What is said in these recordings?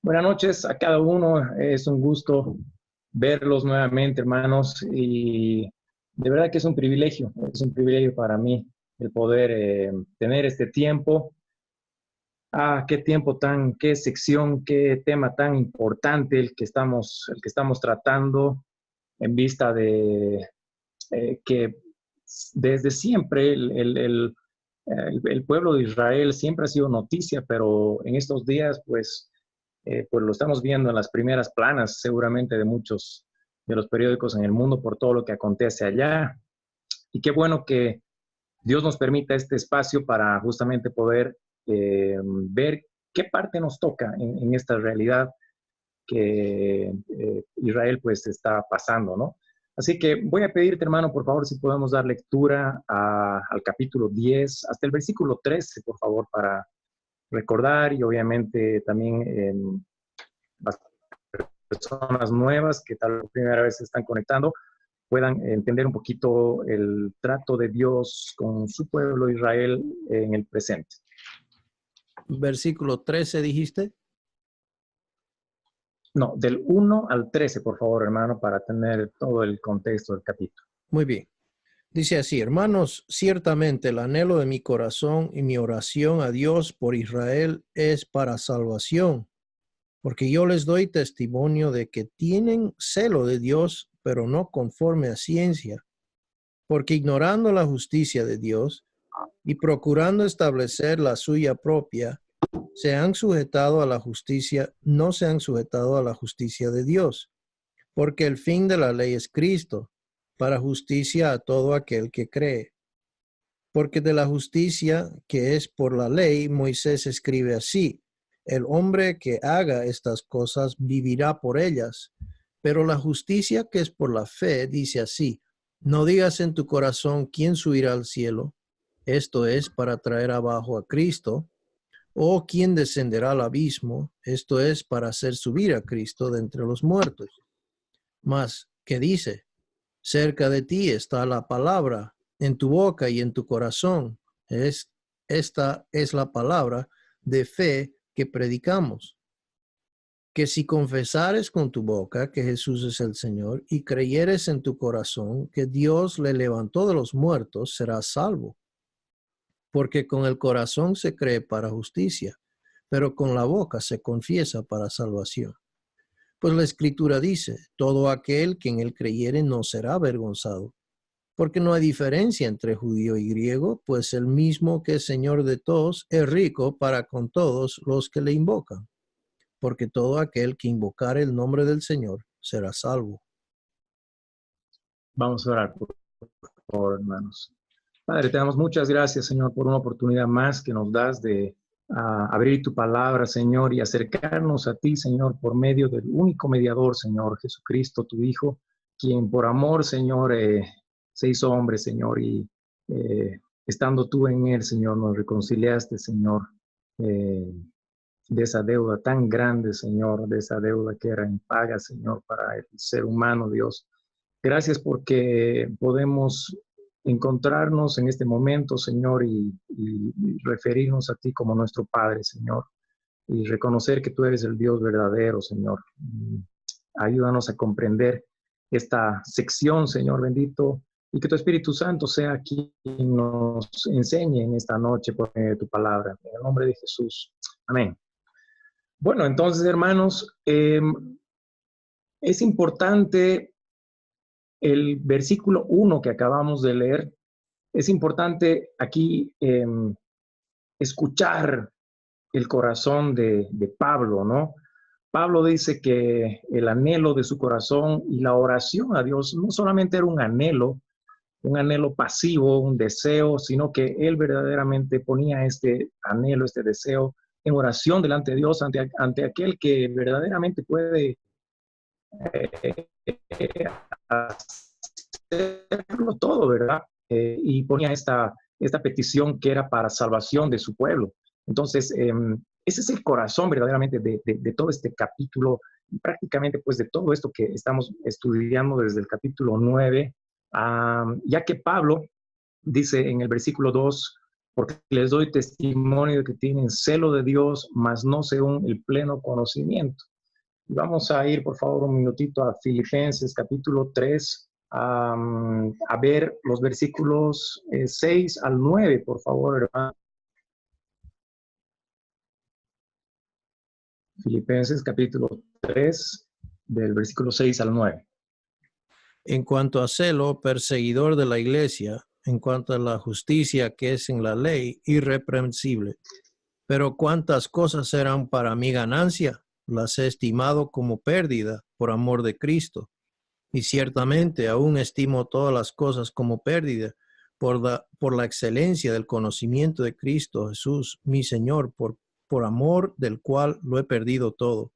Buenas noches a cada uno. Es un gusto verlos nuevamente, hermanos. Y de verdad que es un privilegio para mí el poder tener este tiempo. Qué tiempo qué sección, qué tema tan importante el que estamos tratando en vista de que desde siempre el pueblo de Israel siempre ha sido noticia, pero en estos días, pues lo estamos viendo en las primeras planas, seguramente de muchos de los periódicos en el mundo por todo lo que acontece allá. Y qué bueno que Dios nos permita este espacio para justamente poder ver qué parte nos toca en esta realidad que Israel pues está pasando, ¿no? Así que voy a pedirte, hermano, por favor, si podemos dar lectura al capítulo 10, hasta el versículo 13, por favor, para recordar y obviamente también las personas nuevas que tal vez primera vez se están conectando puedan entender un poquito el trato de Dios con su pueblo Israel en el presente. Versículo 13, dijiste. No, del 1 al 13, por favor, hermano, para tener todo el contexto del capítulo. Muy bien. Dice así: hermanos, ciertamente el anhelo de mi corazón y mi oración a Dios por Israel es para salvación, porque yo les doy testimonio de que tienen celo de Dios, pero no conforme a ciencia, porque ignorando la justicia de Dios y procurando establecer la suya propia, se han sujetado a la justicia, no se han sujetado a la justicia de Dios, porque el fin de la ley es Cristo, para justicia a todo aquel que cree. Porque de la justicia que es por la ley, Moisés escribe así: el hombre que haga estas cosas vivirá por ellas. Pero la justicia que es por la fe dice así: no digas en tu corazón quién subirá al cielo, esto es para traer abajo a Cristo, o quién descenderá al abismo, esto es para hacer subir a Cristo de entre los muertos. Mas, ¿qué dice? Cerca de ti está la palabra, en tu boca y en tu corazón. Esta es la palabra de fe que predicamos. Que si confesares con tu boca que Jesús es el Señor y creyeres en tu corazón que Dios le levantó de los muertos, serás salvo. Porque con el corazón se cree para justicia, pero con la boca se confiesa para salvación. Pues la Escritura dice: todo aquel que en él creyere no será avergonzado. Porque no hay diferencia entre judío y griego, pues el mismo que es Señor de todos es rico para con todos los que le invocan. Porque todo aquel que invocare el nombre del Señor será salvo. Vamos a orar, por favor, hermanos. Padre, te damos muchas gracias, Señor, por una oportunidad más que nos das de abrir tu palabra, Señor, y acercarnos a ti, Señor, por medio del único mediador, Señor, Jesucristo, tu Hijo, quien por amor, Señor, se hizo hombre, Señor, y estando tú en él, Señor, nos reconciliaste, Señor, de esa deuda tan grande, Señor, de esa deuda que era impaga, Señor, para el ser humano, Dios. Gracias porque podemos encontrarnos en este momento, Señor, y referirnos a ti como nuestro Padre, Señor, y reconocer que tú eres el Dios verdadero, Señor. Ayúdanos a comprender esta sección, Señor bendito, y que tu Espíritu Santo sea quien nos enseñe en esta noche por medio de tu palabra. En el nombre de Jesús. Amén. Bueno, entonces, hermanos, es importante el versículo 1 que acabamos de leer. Es importante aquí escuchar el corazón de Pablo, ¿no? Pablo dice que el anhelo de su corazón y la oración a Dios no solamente era un anhelo pasivo, un deseo, sino que él verdaderamente ponía este anhelo, este deseo en oración delante de Dios, ante aquel que verdaderamente puede hacerlo todo, ¿verdad? Y ponía esta petición que era para salvación de su pueblo. Entonces, ese es el corazón verdaderamente de todo este capítulo, y prácticamente pues de todo esto que estamos estudiando desde el capítulo 9, ya que Pablo dice en el versículo 2, porque les doy testimonio de que tienen celo de Dios, mas no según el pleno conocimiento. Y vamos a ir, por favor, un minutito a Filipenses capítulo 3, a ver los versículos 6 al 9, por favor, hermano. Filipenses capítulo 3, del versículo 6 al 9. En cuanto a celo, perseguidor de la iglesia, en cuanto a la justicia que es en la ley, irreprensible. Pero cuántas cosas eran para mi ganancia, las he estimado como pérdida por amor de Cristo. Y ciertamente aún estimo todas las cosas como pérdida por la excelencia del conocimiento de Cristo Jesús, mi Señor, por amor del cual lo he perdido todo.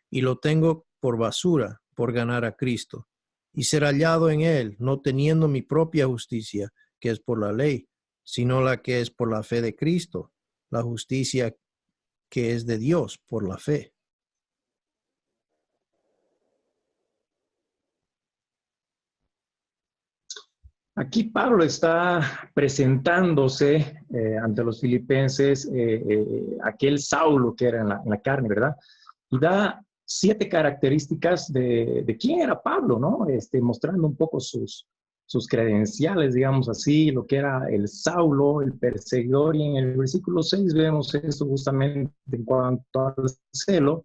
Y lo tengo por basura, por ganar a Cristo, y ser hallado en Él, no teniendo mi propia justicia, que es por la ley, sino la que es por la fe de Cristo, la justicia que es de Dios por la fe. Aquí Pablo está presentándose ante los filipenses, aquel Saulo que era en la carne, ¿verdad? Y da 7 características de quién era Pablo, ¿no? Mostrando un poco sus credenciales, digamos así, lo que era el Saulo, el perseguidor, y en el versículo 6 vemos eso justamente en cuanto al celo,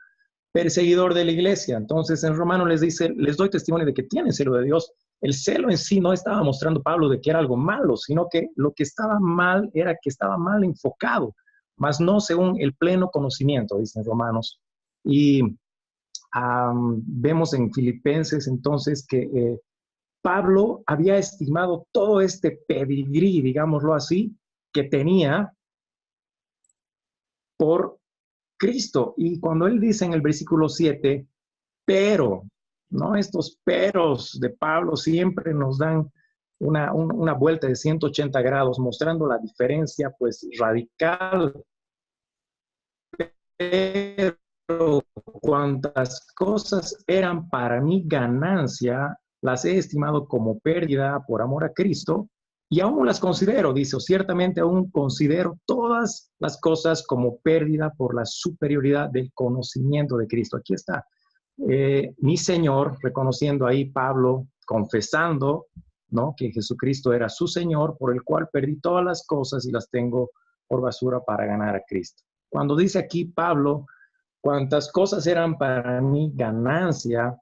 perseguidor de la iglesia. Entonces en Romano les dice, les doy testimonio de que tienen celo de Dios. El celo en sí no estaba mostrando Pablo de que era algo malo, sino que lo que estaba mal era que estaba mal enfocado, mas no según el pleno conocimiento, dicen Romanos. Y vemos en Filipenses entonces que Pablo había estimado todo este pedigrí, digámoslo así, que tenía por Cristo. Y cuando él dice en el versículo 7, pero, ¿no? Estos peros de Pablo siempre nos dan una vuelta de 180 grados, mostrando la diferencia, pues, radical. Pero cuantas cosas eran para mí ganancia, las he estimado como pérdida por amor a Cristo, y aún las considero, dice, o ciertamente aún considero todas las cosas como pérdida por la superioridad del conocimiento de Cristo. Aquí está. Mi Señor, reconociendo ahí Pablo, confesando, ¿no?, que Jesucristo era su Señor, por el cual perdí todas las cosas y las tengo por basura para ganar a Cristo. Cuando dice aquí Pablo, cuantas cosas eran para mí ganancia,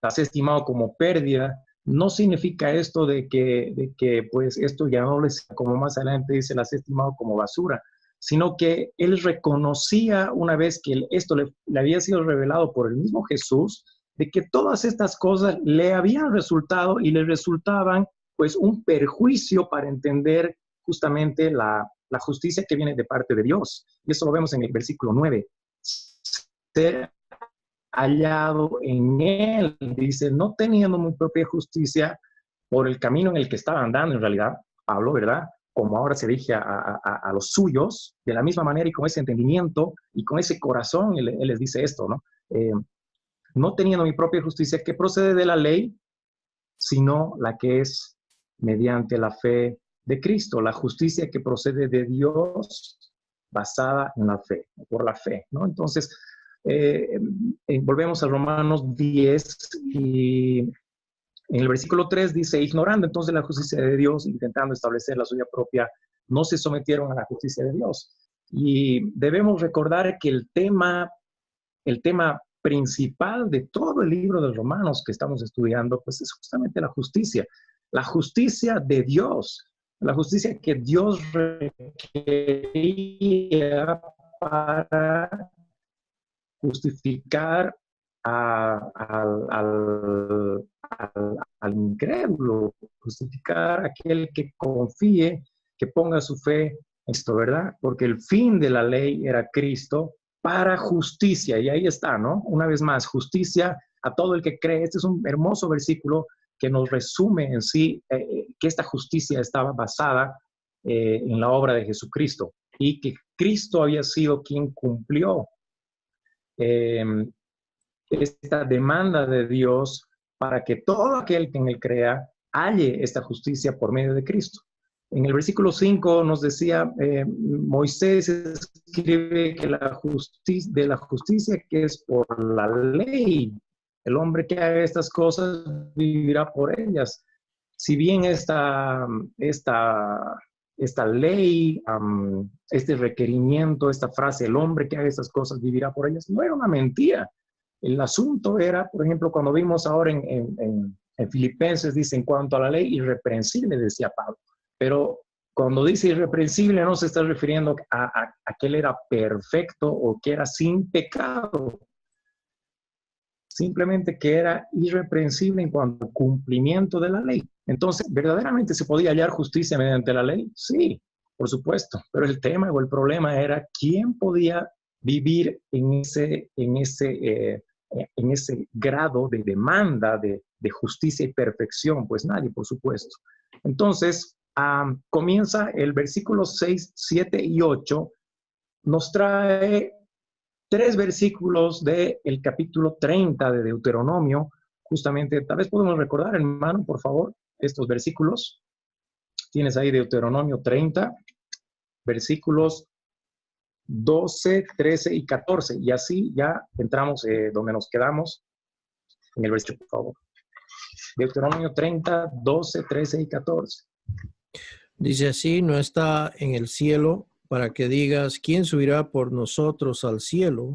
las he estimado como pérdida, no significa esto de que pues esto ya no les, como más adelante dice, las he estimado como basura, sino que él reconocía una vez que esto le había sido revelado por el mismo Jesús, de que todas estas cosas le habían resultado y le resultaban pues un perjuicio para entender justamente la justicia que viene de parte de Dios. Y eso lo vemos en el versículo 9. Ser hallado en él, dice, no teniendo mi propia justicia por el camino en el que estaba andando en realidad, Pablo, ¿verdad? Como ahora se dirige a los suyos, de la misma manera y con ese entendimiento y con ese corazón, él les dice esto, ¿no? No teniendo mi propia justicia que procede de la ley, sino la que es mediante la fe de Cristo, la justicia que procede de Dios basada en la fe, por la fe, ¿no? Entonces, volvemos a Romanos 10 y en el versículo 3 dice, ignorando entonces la justicia de Dios, intentando establecer la suya propia, no se sometieron a la justicia de Dios. Y debemos recordar que el tema principal de todo el libro de Romanos que estamos estudiando, pues es justamente la justicia de Dios, la justicia que Dios requería para justificar al incrédulo, justificar a aquel que confíe, que ponga su fe en esto, ¿verdad? Porque el fin de la ley era Cristo para justicia, y ahí está, ¿no? Una vez más, justicia a todo el que cree. Este es un hermoso versículo que nos resume en sí que esta justicia estaba basada en la obra de Jesucristo y que Cristo había sido quien cumplió esta demanda de Dios para que todo aquel que en él crea halle esta justicia por medio de Cristo. En el versículo 5 nos decía, Moisés escribe que de la justicia que es por la ley, el hombre que haga estas cosas vivirá por ellas. Si bien esta ley, este requerimiento, esta frase, el hombre que haga estas cosas vivirá por ellas, no era una mentira. El asunto era, por ejemplo, cuando vimos ahora en Filipenses, dice, en cuanto a la ley, irreprensible, decía Pablo. Pero cuando dice irreprensible, no se está refiriendo a que él era perfecto o que era sin pecado. Simplemente que era irreprensible en cuanto al cumplimiento de la ley. Entonces, ¿verdaderamente se podía hallar justicia mediante la ley? Sí, por supuesto. Pero el tema o el problema era quién podía vivir en ese grado de demanda de justicia y perfección. Pues nadie, por supuesto. Entonces, comienza el versículo 6, 7 y 8, nos trae 3 versículos del capítulo 30 de Deuteronomio. Justamente, tal vez podemos recordar, hermano, por favor, estos versículos. Tienes ahí Deuteronomio 30, versículos 12, 13 y 14. Y así ya entramos donde nos quedamos, en el versículo, por favor. Deuteronomio 30, 12, 13 y 14. Dice así, no está en el cielo para que digas, ¿quién subirá por nosotros al cielo?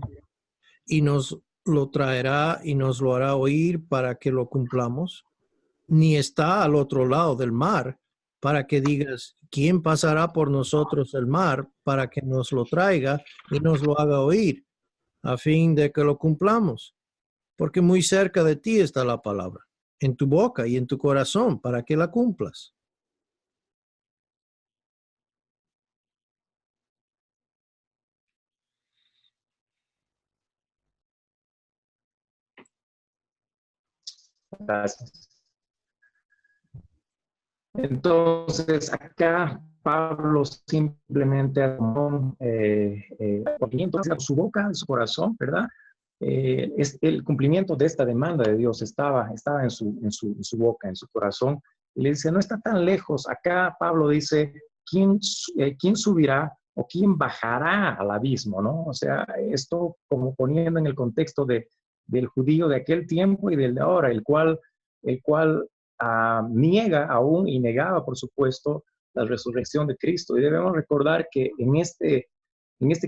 Y nos lo traerá y nos lo hará oír para que lo cumplamos. Ni está al otro lado del mar para que digas, ¿quién pasará por nosotros el mar para que nos lo traiga y nos lo haga oír, a fin de que lo cumplamos? Porque muy cerca de ti está la palabra, en tu boca y en tu corazón, para que la cumplas. Gracias. Entonces, acá Pablo simplemente tomó su boca, su corazón, ¿verdad? Es el cumplimiento de esta demanda de Dios estaba en su boca, en su corazón. Y le dice, no está tan lejos. Acá Pablo dice, ¿quién subirá o quién bajará al abismo? ¿No? O sea, esto como poniendo en el contexto del judío de aquel tiempo y del de ahora, el cual niega aún y negaba, por supuesto, la resurrección de Cristo. Y debemos recordar que en este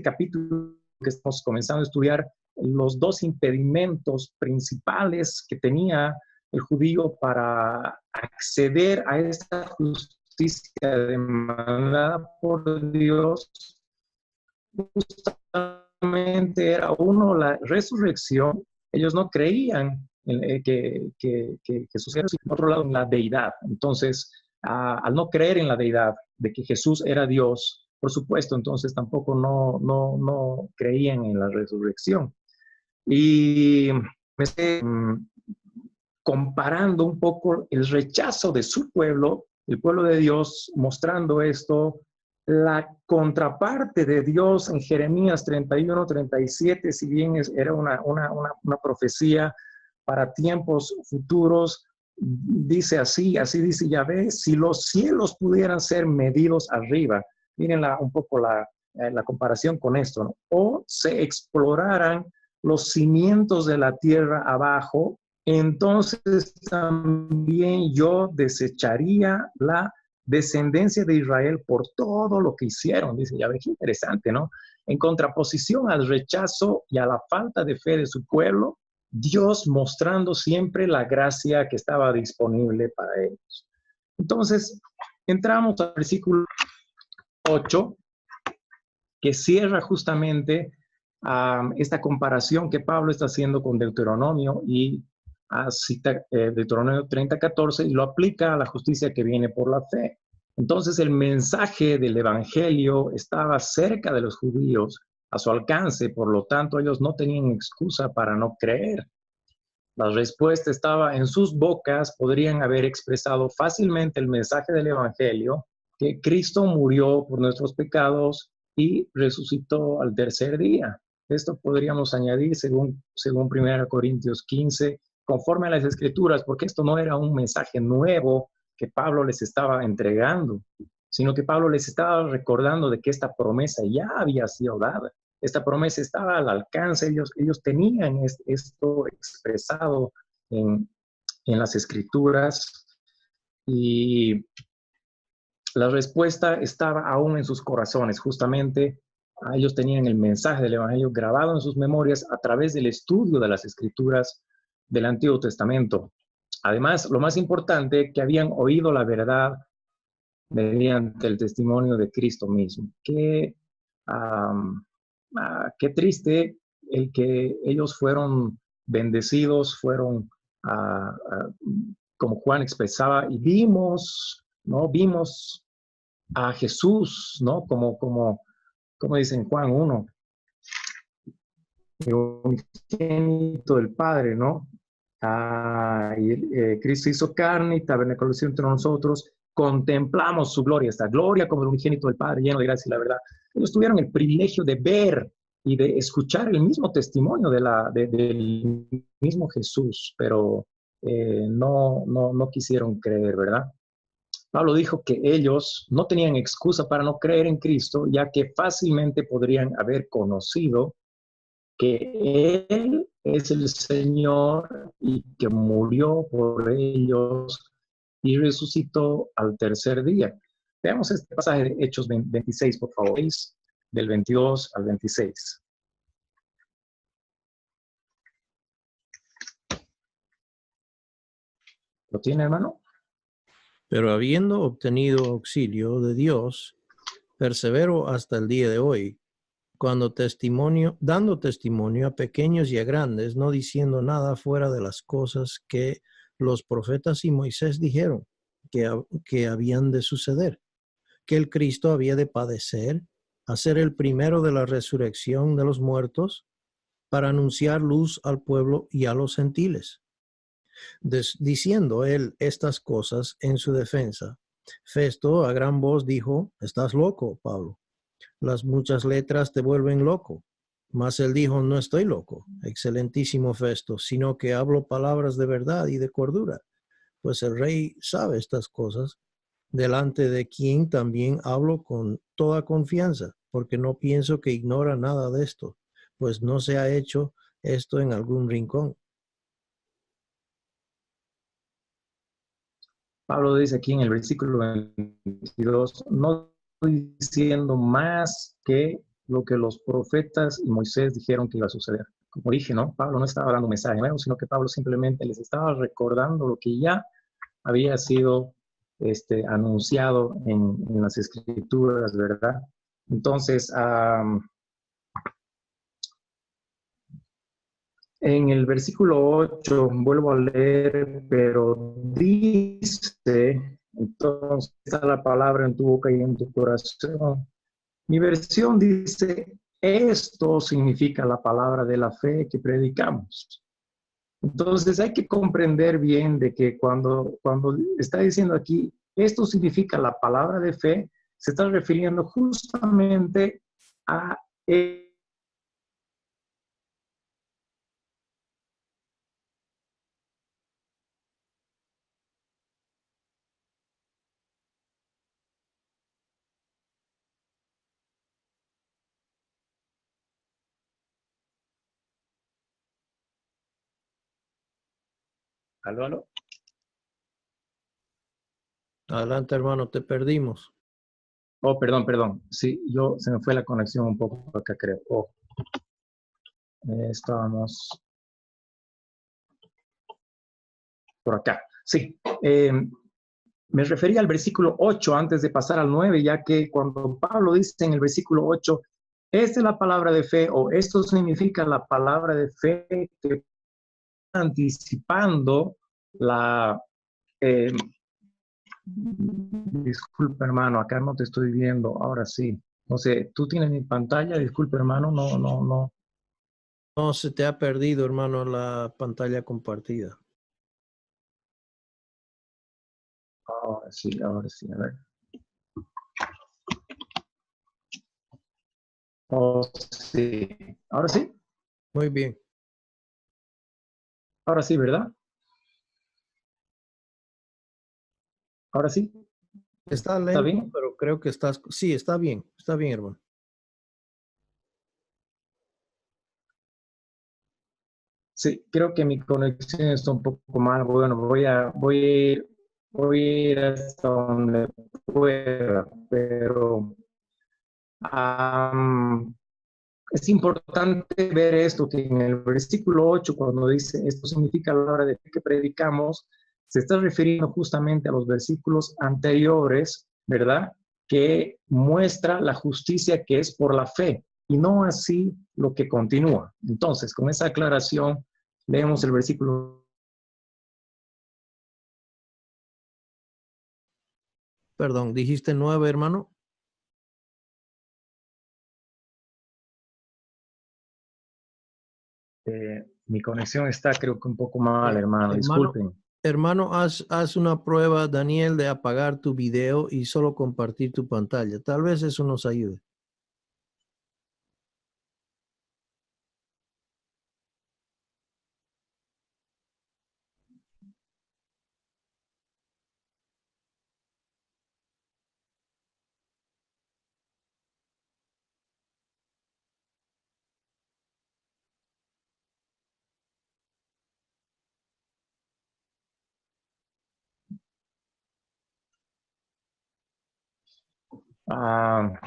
capítulo que estamos comenzando a estudiar, los 2 impedimentos principales que tenía el judío para acceder a esta justicia demandada por Dios, justamente era uno, la resurrección. Ellos no creían que Jesús era, por otro lado, la deidad. Entonces, al no creer en la deidad, de que Jesús era Dios, por supuesto, entonces tampoco no creían en la resurrección. Y me estoy comparando un poco el rechazo de su pueblo, el pueblo de Dios, mostrando esto, la contraparte de Dios en Jeremías 31, 37, si bien era una profecía para tiempos futuros, dice así dice Yahvé, si los cielos pudieran ser medidos arriba, miren un poco la comparación con esto, ¿no? O se exploraran los cimientos de la tierra abajo, entonces también yo desecharía la descendencia de Israel por todo lo que hicieron. Dice, ya ves, interesante, ¿no? En contraposición al rechazo y a la falta de fe de su pueblo, Dios mostrando siempre la gracia que estaba disponible para ellos. Entonces, entramos al versículo 8, que cierra justamente esta comparación que Pablo está haciendo con Deuteronomio y cita Deuteronomio 30, 14 y lo aplica a la justicia que viene por la fe. Entonces el mensaje del evangelio estaba cerca de los judíos, a su alcance, por lo tanto ellos no tenían excusa para no creer. La respuesta estaba en sus bocas, podrían haber expresado fácilmente el mensaje del evangelio, que Cristo murió por nuestros pecados y resucitó al tercer día. Esto podríamos añadir según 1 Corintios 15, conforme a las Escrituras, porque esto no era un mensaje nuevo que Pablo les estaba entregando, sino que Pablo les estaba recordando de que esta promesa ya había sido dada. Esta promesa estaba al alcance, ellos tenían esto expresado en las escrituras y la respuesta estaba aún en sus corazones. Justamente ellos tenían el mensaje del Evangelio grabado en sus memorias a través del estudio de las escrituras del Antiguo Testamento. Además, lo más importante, que habían oído la verdad mediante el testimonio de Cristo mismo. Qué triste el que ellos fueron bendecidos, fueron, como Juan expresaba, y vimos, ¿no? Vimos a Jesús, ¿no? Como dice en Juan 1, el unigénito del Padre, ¿no? Cristo hizo carne y tabernaculó entre nosotros, contemplamos su gloria, esta gloria como el unigénito del Padre, lleno de gracia y la verdad. Ellos tuvieron el privilegio de ver y de escuchar el mismo testimonio del mismo Jesús, pero no quisieron creer, ¿verdad? Pablo dijo que ellos no tenían excusa para no creer en Cristo, ya que fácilmente podrían haber conocido que Él es el Señor y que murió por ellos y resucitó al tercer día. Veamos este pasaje de Hechos 26, por favor, del 22 al 26. ¿Lo tiene, hermano? Pero habiendo obtenido auxilio de Dios, persevero hasta el día de hoy, dando testimonio a pequeños y a grandes, no diciendo nada fuera de las cosas que los profetas y Moisés dijeron que habían de suceder, que el Cristo había de padecer, a ser el primero de la resurrección de los muertos, para anunciar luz al pueblo y a los gentiles. Diciendo él estas cosas en su defensa, Festo a gran voz dijo: «Estás loco, Pablo. Las muchas letras te vuelven loco». Mas él dijo: «No estoy loco, excelentísimo Festo, sino que hablo palabras de verdad y de cordura, pues el rey sabe estas cosas, delante de quien también hablo con toda confianza, porque no pienso que ignora nada de esto, pues no se ha hecho esto en algún rincón». Pablo dice aquí en el versículo 22, no estoy diciendo más que lo que los profetas y Moisés dijeron que iba a suceder. Como dije, ¿no? Pablo no estaba dando un mensaje nuevo, sino que Pablo simplemente les estaba recordando lo que ya había sido anunciado en las escrituras, ¿verdad? Entonces, en el versículo 8, vuelvo a leer, pero dice, entonces está la palabra en tu boca y en tu corazón. Mi versión dice, esto significa la palabra de la fe que predicamos. Entonces hay que comprender bien de que cuando está diciendo aquí, esto significa la palabra de fe, se está refiriendo justamente a ¿Aló, aló? Adelante, hermano, te perdimos. Oh, perdón. Sí, se me fue la conexión un poco acá, creo. Estábamos por acá. Sí, me refería al versículo 8 antes de pasar al 9, ya que cuando Pablo dice en el versículo 8, esta es la palabra de fe, o esto significa la palabra de fe que anticipando la... disculpa, hermano, acá no te estoy viendo, ahora sí. No sé, tú tienes mi pantalla, disculpa, hermano, no. No se te ha perdido, hermano, la pantalla compartida. Ahora sí, a ver. Oh, sí. Ahora sí, Muy bien. ahora sí, ¿verdad? Ahora sí. Está ¿Está lento, bien? pero creo que estás, sí, está bien, hermano. Sí, creo que mi conexión está un poco mal. Bueno, voy a ir hasta donde pueda, pero am, es importante ver esto, que en el versículo 8, cuando dice esto significa la hora de que predicamos, se está refiriendo justamente a los versículos anteriores, ¿verdad? Que muestra la justicia que es por la fe y no así lo que continúa. Entonces, con esa aclaración, leemos el versículo. Perdón, dijiste 9, hermano. Mi conexión está creo que un poco mal, hermano, Hermano, disculpen. hermano, haz una prueba, Daniel, de apagar tu video y solo compartir tu pantalla. Tal vez eso nos ayude.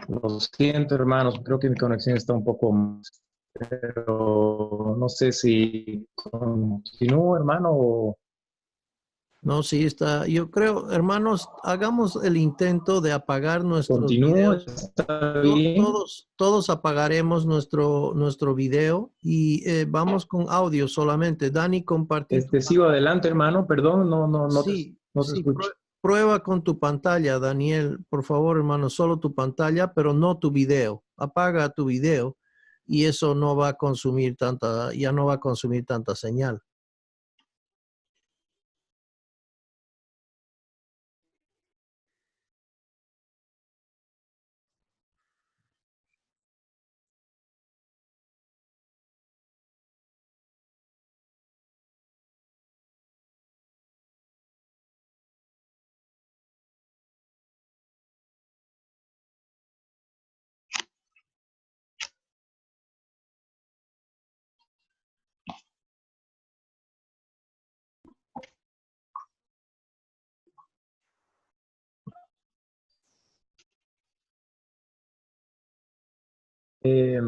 Lo siento, hermanos, creo que mi conexión está un poco mal, pero no sé si continúo, hermano, o No, sí está. Yo creo, hermanos, hagamos el intento de apagar nuestros continúo, videos. está bien. Todos apagaremos nuestro video y vamos con audio solamente. Dani, compartir tu Sigo pantalla. adelante, hermano, perdón, Sí, no te sí, escucho. prueba con tu pantalla, Daniel, por favor, hermano, solo tu pantalla, pero no tu video. Apaga tu video y eso no va a consumir tanta, ya no va a consumir tanta señal. Eh,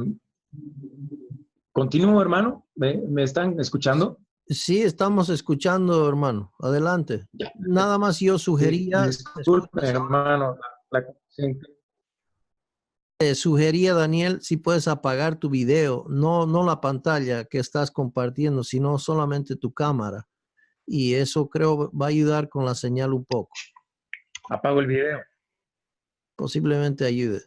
Continúo, hermano, ¿me están escuchando? Sí, estamos escuchando, hermano. Adelante. Ya. Nada más yo sugería, Disculpe, hermano, conexión. sugería, Daniel, si puedes apagar tu video, no la pantalla que estás compartiendo, sino solamente tu cámara. Y eso creo va a ayudar con la señal un poco. Apago el video. Posiblemente ayude.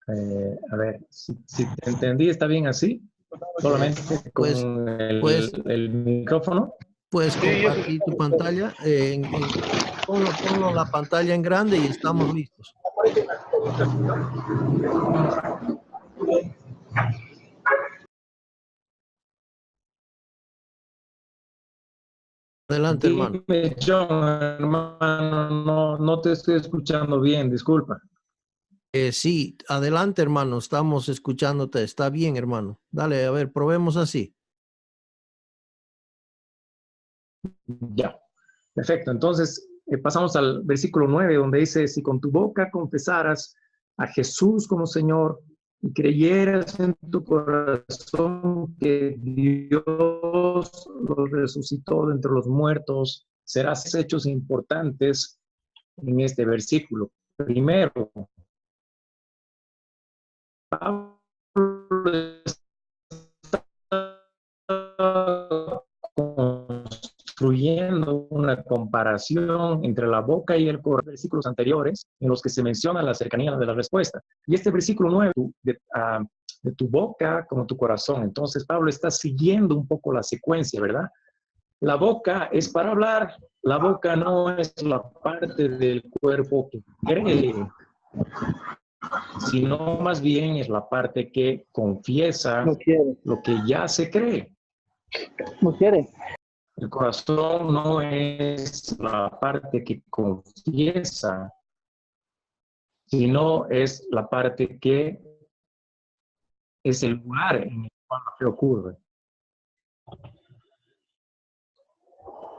A ver, si te entendí, ¿está bien así? Solamente Pues, con pues el micrófono. puedes compartir tu pantalla. Ponlo la pantalla en grande y estamos listos. Adelante, hermano. Dime, John, hermano, no te estoy escuchando bien, disculpa. Sí, adelante, hermano. Estamos escuchándote. Está bien, hermano. Dale, a ver, probemos así. Ya, perfecto. Entonces, pasamos al versículo 9, donde dice, si con tu boca confesaras a Jesús como Señor y creyeras en tu corazón que Dios lo resucitó de entre los muertos, serás hechos importantes en este versículo. Primero, Pablo está construyendo una comparación entre la boca y el corazón, versículos anteriores en los que se menciona la cercanía de la respuesta. Y este versículo 9, de tu boca como tu corazón. Entonces Pablo está siguiendo un poco la secuencia, ¿verdad? La boca es para hablar, la boca no es la parte del cuerpo que cree sino más bien es la parte que confiesa No quiere, lo que ya se cree. no quiere. El corazón no es la parte que confiesa, sino es la parte que es el lugar en el cual la fe ocurre.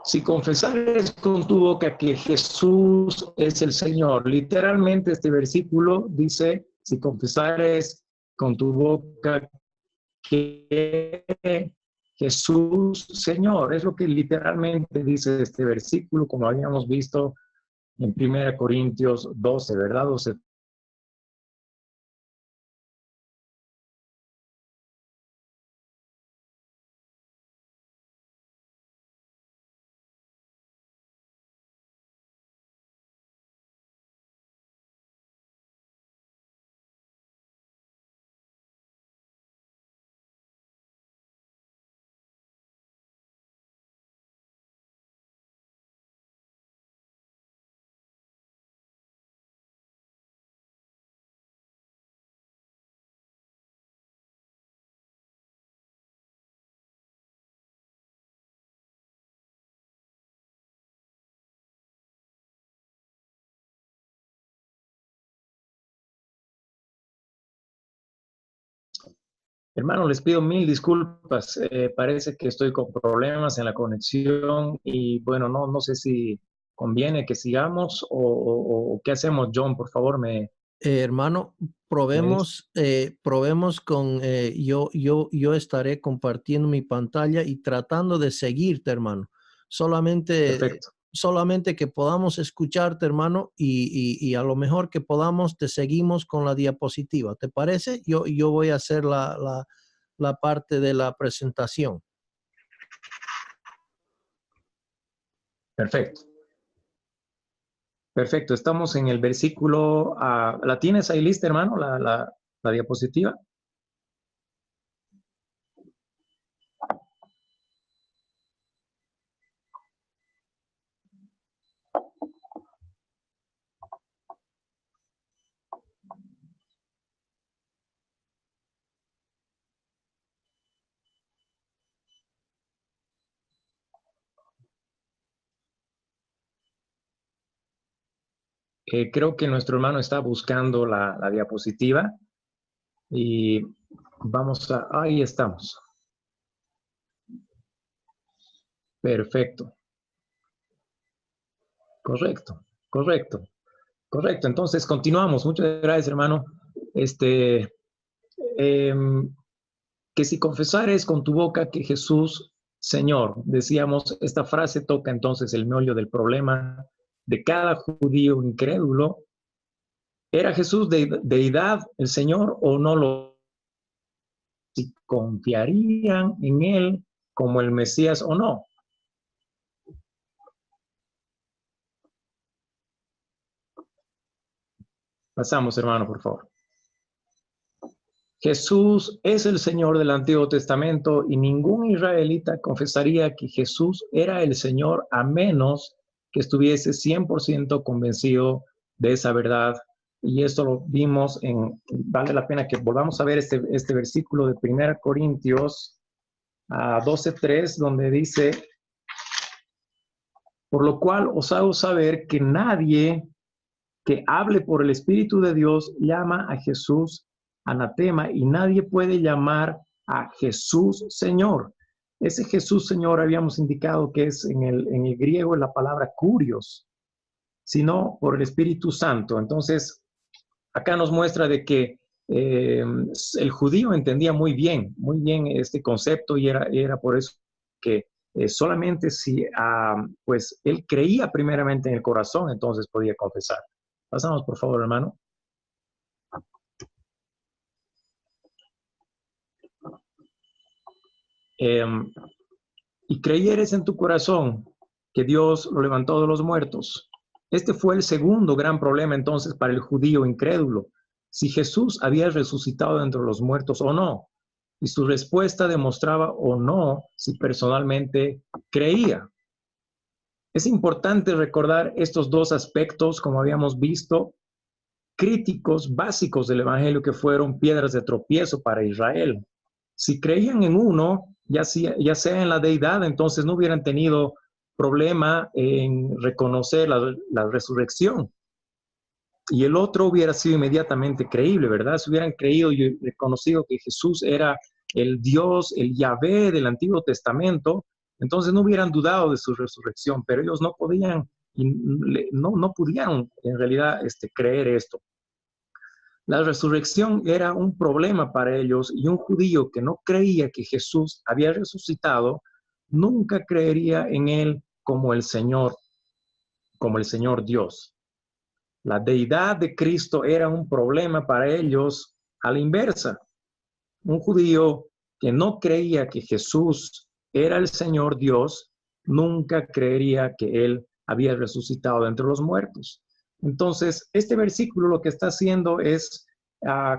Si confesares con tu boca que Jesús es el Señor, literalmente este versículo dice, si confesares con tu boca que Jesús Señor, es lo que literalmente dice este versículo, como habíamos visto en 1 Corintios 12, ¿verdad? 12. Hermano, les pido mil disculpas. Parece que estoy con problemas en la conexión y bueno, no sé si conviene que sigamos o qué hacemos. John, por favor, Hermano, me dice. probemos con, yo estaré compartiendo mi pantalla y tratando de seguirte, hermano. Solamente, Perfecto. solamente que podamos escucharte, hermano, y a lo mejor que podamos, te seguimos con la diapositiva. ¿Te parece? Yo voy a hacer la parte de la presentación. Perfecto. Perfecto. Estamos en el versículo. ¿La tienes ahí lista, hermano? La diapositiva. Creo que nuestro hermano está buscando la diapositiva y vamos a. Ahí estamos. Perfecto. Correcto. Correcto. Correcto. Entonces continuamos. Muchas gracias, hermano. Que si confesares con tu boca que Jesús, Señor, decíamos, esta frase toca entonces el meollo del problema de cada judío incrédulo. ¿Era Jesús deidad, el Señor, o no lo? Si confiarían en Él como el Mesías o no. Pasamos, hermano, por favor. Jesús es el Señor del Antiguo Testamento y ningún israelita confesaría que Jesús era el Señor a menos que estuviese 100% convencido de esa verdad. Y esto lo vimos vale la pena que volvamos a ver este versículo de 1 Corintios 12:3, donde dice, por lo cual os hago saber que nadie que hable por el Espíritu de Dios llama a Jesús anatema y nadie puede llamar a Jesús Señor. Ese Jesús Señor habíamos indicado que es en el griego la palabra kurios, sino por el Espíritu Santo. Entonces, acá nos muestra de que el judío entendía muy bien este concepto y era por eso que solamente si pues él creía primeramente en el corazón, entonces podía confesar. Pasamos, por favor, hermano. Y creyeres en tu corazón que Dios lo levantó de los muertos. Este fue el segundo gran problema entonces para el judío incrédulo, si Jesús había resucitado entre los muertos o no. Y su respuesta demostraba o no si personalmente creía. Es importante recordar estos dos aspectos, como habíamos visto, críticos básicos del Evangelio que fueron piedras de tropiezo para Israel. Si creían en uno, ya sea en la deidad, entonces no hubieran tenido problema en reconocer la resurrección. Y el otro hubiera sido inmediatamente creíble, ¿verdad? Si hubieran creído y reconocido que Jesús era el Dios, el Yahvé del Antiguo Testamento, entonces no hubieran dudado de su resurrección, pero ellos no podían, no pudieron en realidad creer esto. La resurrección era un problema para ellos y un judío que no creía que Jesús había resucitado, nunca creería en él como el Señor Dios. La deidad de Cristo era un problema para ellos a la inversa. Un judío que no creía que Jesús era el Señor Dios, nunca creería que Él había resucitado de entre los muertos. Entonces, este versículo lo que está haciendo es,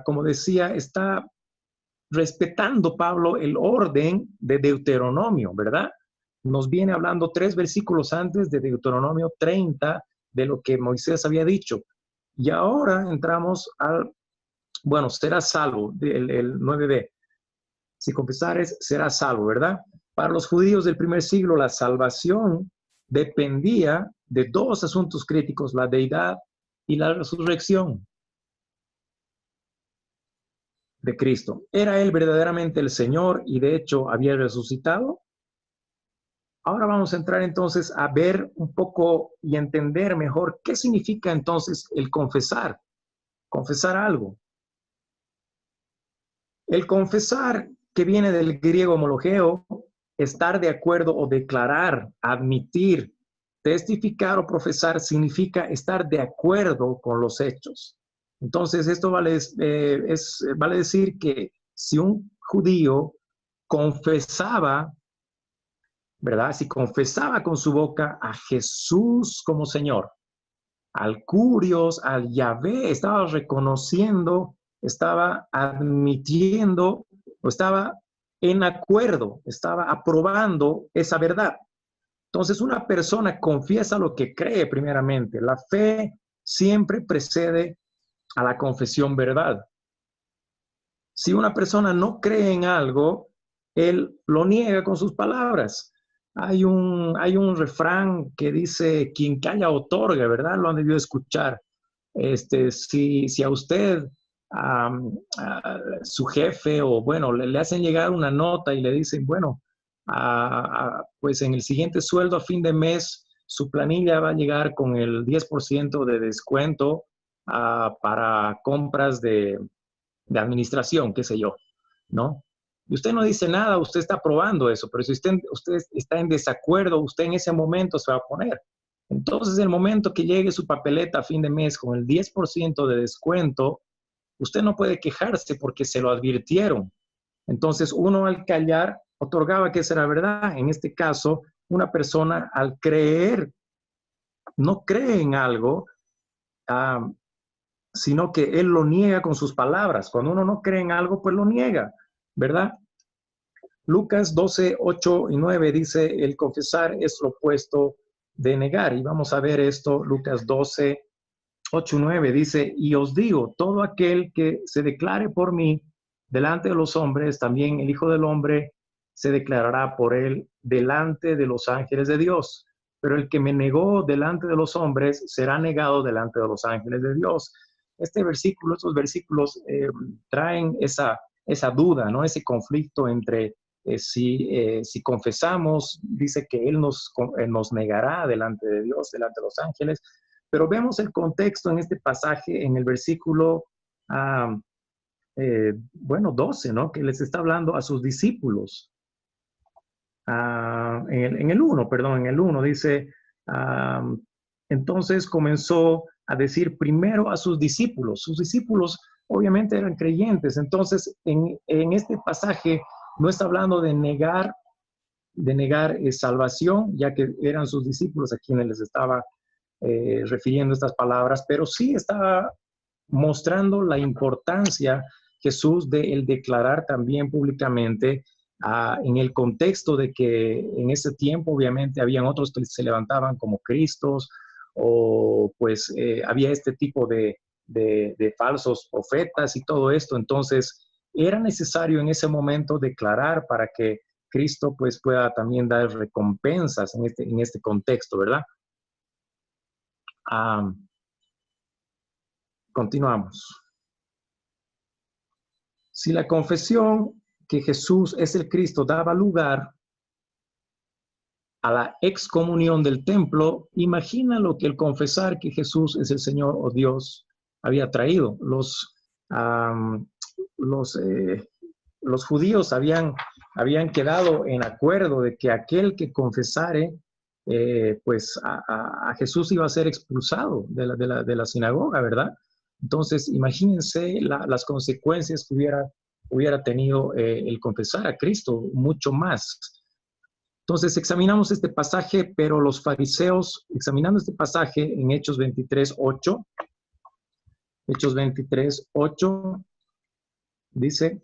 como decía, está respetando Pablo el orden de Deuteronomio, ¿verdad? Nos viene hablando 3 versículos antes de Deuteronomio 30 de lo que Moisés había dicho. Y ahora entramos al, bueno, será salvo, el 9b. Si confesares, será salvo, ¿verdad? Para los judíos del primer siglo, la salvación dependía de 2 asuntos críticos, la deidad y la resurrección de Cristo. ¿Era Él verdaderamente el Señor y de hecho había resucitado? Ahora vamos a entrar entonces a ver un poco y entender mejor qué significa entonces el confesar algo. El confesar, que viene del griego homologeo, estar de acuerdo o declarar, admitir, testificar o profesar, significa estar de acuerdo con los hechos. Entonces, esto vale decir que si un judío confesaba, ¿verdad? Si confesaba con su boca a Jesús como Señor, al Curios, al Yahvé, estaba reconociendo, estaba admitiendo, o estaba en acuerdo, estaba aprobando esa verdad. Entonces, una persona confiesa lo que cree primeramente. La fe siempre precede a la confesión verdad. Si una persona no cree en algo, él lo niega con sus palabras. Hay un refrán que dice, quien calla otorga, ¿verdad? Lo han debido escuchar. Si a usted, su jefe o bueno, le hacen llegar una nota y le dicen, bueno, pues en el siguiente sueldo a fin de mes, su planilla va a llegar con el 10% de descuento para compras de administración, qué sé yo, ¿no? Y usted no dice nada, usted está aprobando eso, pero si usted está en desacuerdo, usted en ese momento se va a oponer. Entonces, el momento que llegue su papeleta a fin de mes con el 10% de descuento, usted no puede quejarse porque se lo advirtieron. Entonces, uno al callar otorgaba que esa era verdad. En este caso, una persona al creer, no cree en algo, sino que él lo niega con sus palabras. Cuando uno no cree en algo, pues lo niega, ¿verdad? Lucas 12, 8 y 9 dice, el confesar es lo opuesto de negar. Y vamos a ver esto, Lucas 12, 8 y 9 dice, y os digo, todo aquel que se declare por mí delante de los hombres, también el Hijo del Hombre se declarará por él delante de los ángeles de Dios. Pero el que me negó delante de los hombres será negado delante de los ángeles de Dios. Estos versículos traen esa duda, ¿no? Ese conflicto entre si confesamos, dice que Él nos negará delante de Dios, delante de los ángeles, pero vemos el contexto en este pasaje, en el versículo 12, ¿no? Que les está hablando a sus discípulos. En el 1 dice, entonces comenzó a decir primero a sus discípulos. Sus discípulos obviamente eran creyentes. Entonces, en este pasaje no está hablando de negar salvación, ya que eran sus discípulos a quienes les estaba refiriendo estas palabras, pero sí estaba mostrando la importancia Jesús de el declarar también públicamente en el contexto de que en ese tiempo obviamente habían otros que se levantaban como Cristos o pues había este tipo de de falsos profetas y todo esto. Entonces, era necesario en ese momento declarar para que Cristo pues pueda también dar recompensas en este contexto, ¿verdad? Continuamos. Si la confesión que Jesús es el Cristo daba lugar a la excomunión del templo, imagina lo que el confesar que Jesús es el Señor o Dios había traído. Los judíos habían quedado en acuerdo de que aquel que confesare pues a Jesús iba a ser expulsado de la sinagoga, ¿verdad? Entonces, imagínense las consecuencias que hubiera tenido el confesar a Cristo, mucho más. Entonces, examinamos este pasaje, pero los fariseos, examinando este pasaje en Hechos 23:8, Hechos 23:8, dice: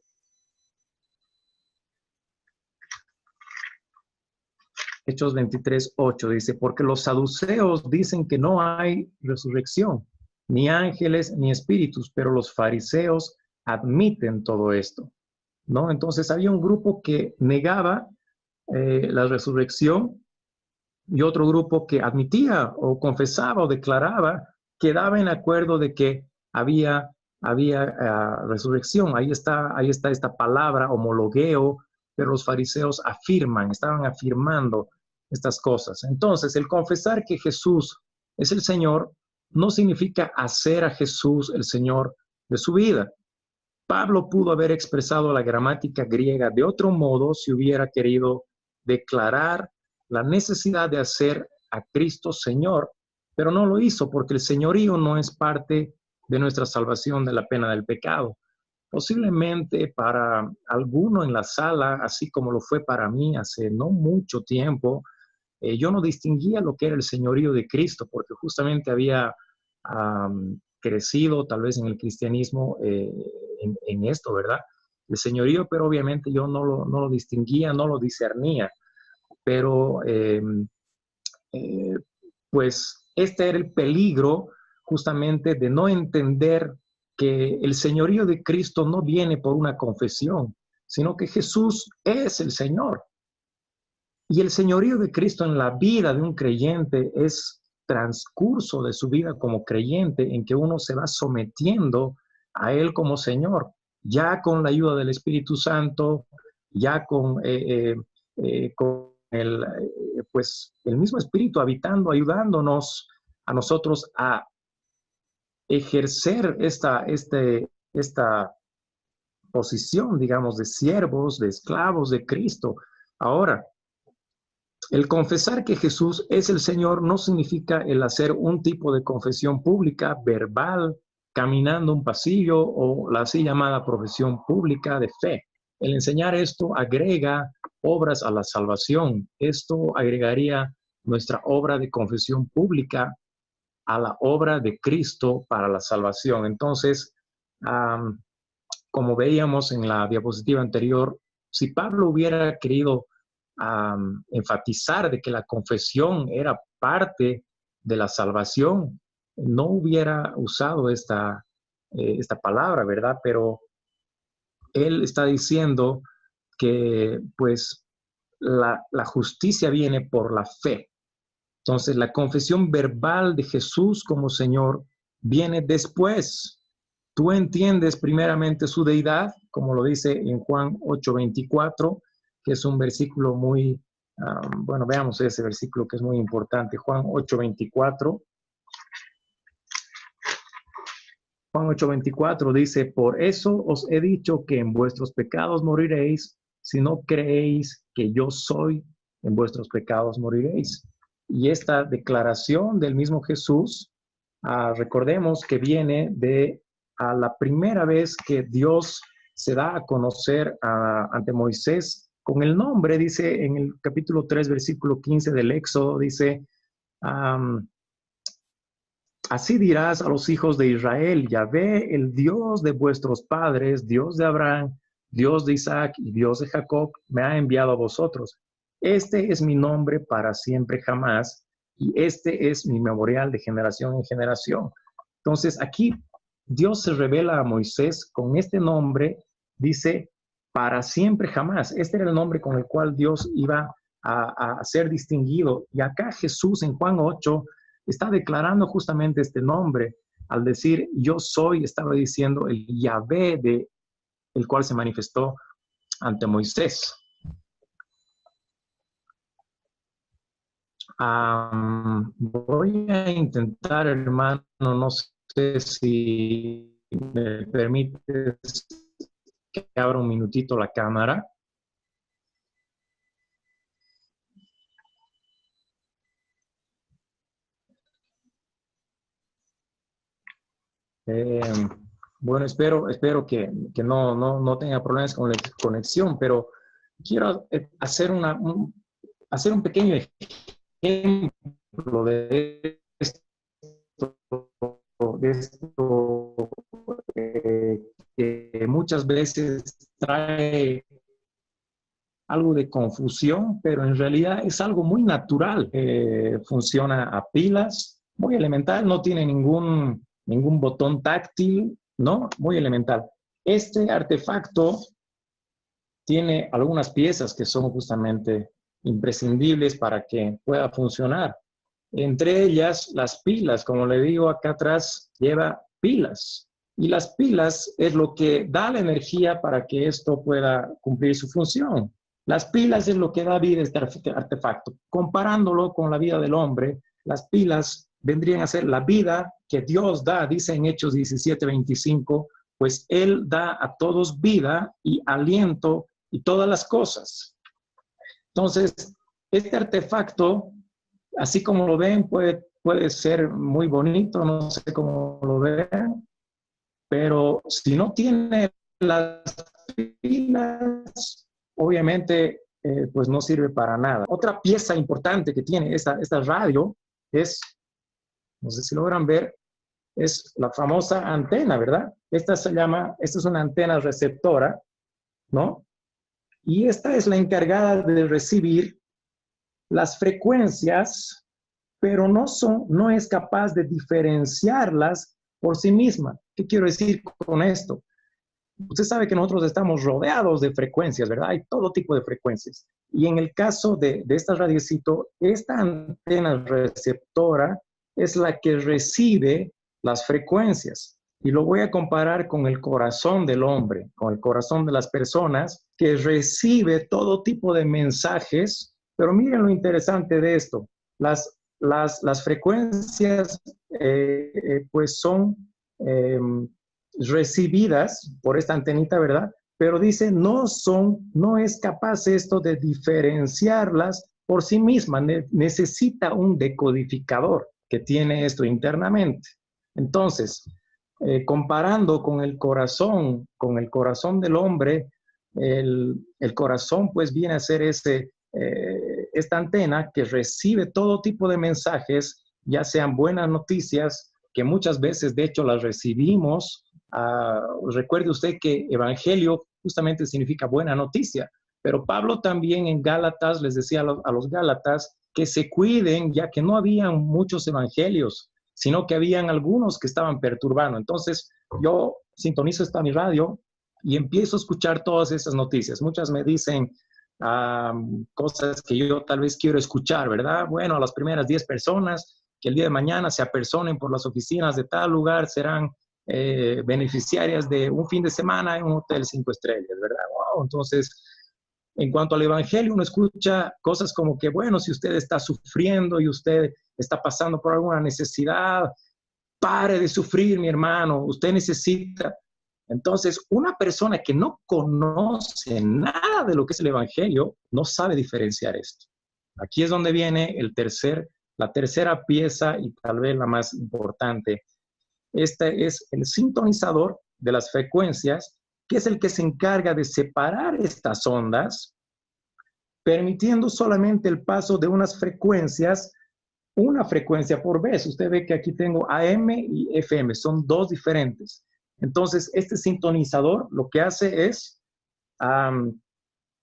Hechos 23:8 dice, porque los saduceos dicen que no hay resurrección, ni ángeles, ni espíritus, pero los fariseos admiten todo esto, ¿no? Entonces había un grupo que negaba la resurrección y otro grupo que admitía o confesaba o declaraba, quedaba en acuerdo de que había resurrección. Ahí está esta palabra, homologueo, pero los fariseos estaban afirmando estas cosas. Entonces, el confesar que Jesús es el Señor no significa hacer a Jesús el Señor de su vida. Pablo pudo haber expresado la gramática griega de otro modo si hubiera querido declarar la necesidad de hacer a Cristo Señor, pero no lo hizo porque el señorío no es parte de nuestra salvación de la pena del pecado. Posiblemente para alguno en la sala, así como lo fue para mí hace no mucho tiempo, yo no distinguía lo que era el señorío de Cristo, porque justamente había crecido tal vez en el cristianismo en esto, ¿verdad? El señorío, pero obviamente yo no lo distinguía, no lo discernía, pero pues este era el peligro justamente de no entender que el señorío de Cristo no viene por una confesión, sino que Jesús es el Señor. Y el señorío de Cristo en la vida de un creyente es transcurso de su vida como creyente en que uno se va sometiendo a Él como Señor, ya con la ayuda del Espíritu Santo, ya con pues el mismo Espíritu habitando, ayudándonos a nosotros a ejercer esta posición, digamos, de siervos, de esclavos de Cristo. Ahora, el confesar que Jesús es el Señor no significa el hacer un tipo de confesión pública, verbal, caminando un pasillo o la así llamada profesión pública de fe. El enseñar esto agrega obras a la salvación. Esto agregaría nuestra obra de confesión pública a la obra de Cristo para la salvación. Entonces, como veíamos en la diapositiva anterior, si Pablo hubiera querido enfatizar de que la confesión era parte de la salvación, no hubiera usado esta palabra, ¿verdad? Pero él está diciendo que pues la justicia viene por la fe. Entonces la confesión verbal de Jesús como Señor viene después. Tú entiendes primeramente su deidad, como lo dice en Juan 8:24, que es un versículo muy, bueno, veamos ese versículo que es muy importante. Juan 8:24. Juan 8:24 dice, por eso os he dicho que en vuestros pecados moriréis, si no creéis que yo soy, en vuestros pecados moriréis. Y esta declaración del mismo Jesús, recordemos que viene de la primera vez que Dios se da a conocer ante Moisés con el nombre, dice en el capítulo 3, versículo 15 del Éxodo, dice, así dirás a los hijos de Israel, Yahvé, el Dios de vuestros padres, Dios de Abraham, Dios de Isaac y Dios de Jacob, me ha enviado a vosotros. Este es mi nombre para siempre jamás, y este es mi memorial de generación en generación. Entonces, aquí Dios se revela a Moisés con este nombre, dice, para siempre jamás. Este era el nombre con el cual Dios iba a ser distinguido. Y acá Jesús en Juan 8 está declarando justamente este nombre. Al decir yo soy, estaba diciendo el Yahvé de el cual se manifestó ante Moisés. Voy a intentar, hermano, no sé si me permites que abra un minutito la cámara. Bueno, espero que no tenga problemas con la conexión, pero quiero hacer un pequeño ejemplo de esto que muchas veces trae algo de confusión, pero en realidad es algo muy natural. Funciona a pilas, muy elemental, no tiene ningún botón táctil, ¿no? Muy elemental. Este artefacto tiene algunas piezas que son justamente imprescindibles para que pueda funcionar. Entre ellas, las pilas, como le digo acá atrás, lleva pilas. Y las pilas es lo que da la energía para que esto pueda cumplir su función. Las pilas es lo que da vida a este artefacto. Comparándolo con la vida del hombre, las pilas vendrían a ser la vida que Dios da, dice en Hechos 17:25, pues Él da a todos vida y aliento y todas las cosas. Entonces, este artefacto, así como lo ven, puede ser muy bonito, no sé cómo lo ven, pero si no tiene las pilas, obviamente, pues no sirve para nada. Otra pieza importante que tiene esta radio es, no sé si logran ver, es la famosa antena, ¿verdad? Esta es una antena receptora, ¿no? Y esta es la encargada de recibir las frecuencias, pero no es capaz de diferenciarlas por sí misma. ¿Qué quiero decir con esto? Usted sabe que nosotros estamos rodeados de frecuencias, ¿verdad? Hay todo tipo de frecuencias. Y en el caso de esta radiecito, esta antena receptora es la que recibe las frecuencias. Y lo voy a comparar con el corazón del hombre, con el corazón de las personas, que recibe todo tipo de mensajes. Pero miren lo interesante de esto. Las frecuencias, pues son recibidas por esta antenita, ¿verdad? Pero dice, no es capaz esto de diferenciarlas por sí misma. Necesita un decodificador que tiene esto internamente. Entonces, comparando con el corazón del hombre, el corazón pues viene a ser esta antena que recibe todo tipo de mensajes, ya sean buenas noticias, que muchas veces de hecho las recibimos. Recuerde usted que evangelio justamente significa buena noticia, pero Pablo también en Gálatas les decía a los Gálatas que se cuiden, ya que no habían muchos evangelios, sino que habían algunos que estaban perturbando. Entonces yo sintonizo esta mi radio y empiezo a escuchar todas esas noticias. Muchas me dicen cosas que yo tal vez quiero escuchar, ¿verdad? Bueno, a las primeras 10 personas que el día de mañana se apersonen por las oficinas de tal lugar serán beneficiarias de un fin de semana en un hotel 5 estrellas, ¿verdad? Wow, entonces, en cuanto al evangelio, uno escucha cosas como que, bueno, si usted está sufriendo y usted está pasando por alguna necesidad, pare de sufrir, mi hermano, usted necesita. Entonces, una persona que no conoce nada de lo que es el evangelio, no sabe diferenciar esto. Aquí es donde viene la tercera pieza y tal vez la más importante. Este es el sintonizador de las frecuencias, que es el que se encarga de separar estas ondas, permitiendo solamente el paso de unas frecuencias, una frecuencia por vez. Usted ve que aquí tengo AM y FM, son dos diferentes. Entonces, este sintonizador lo que hace es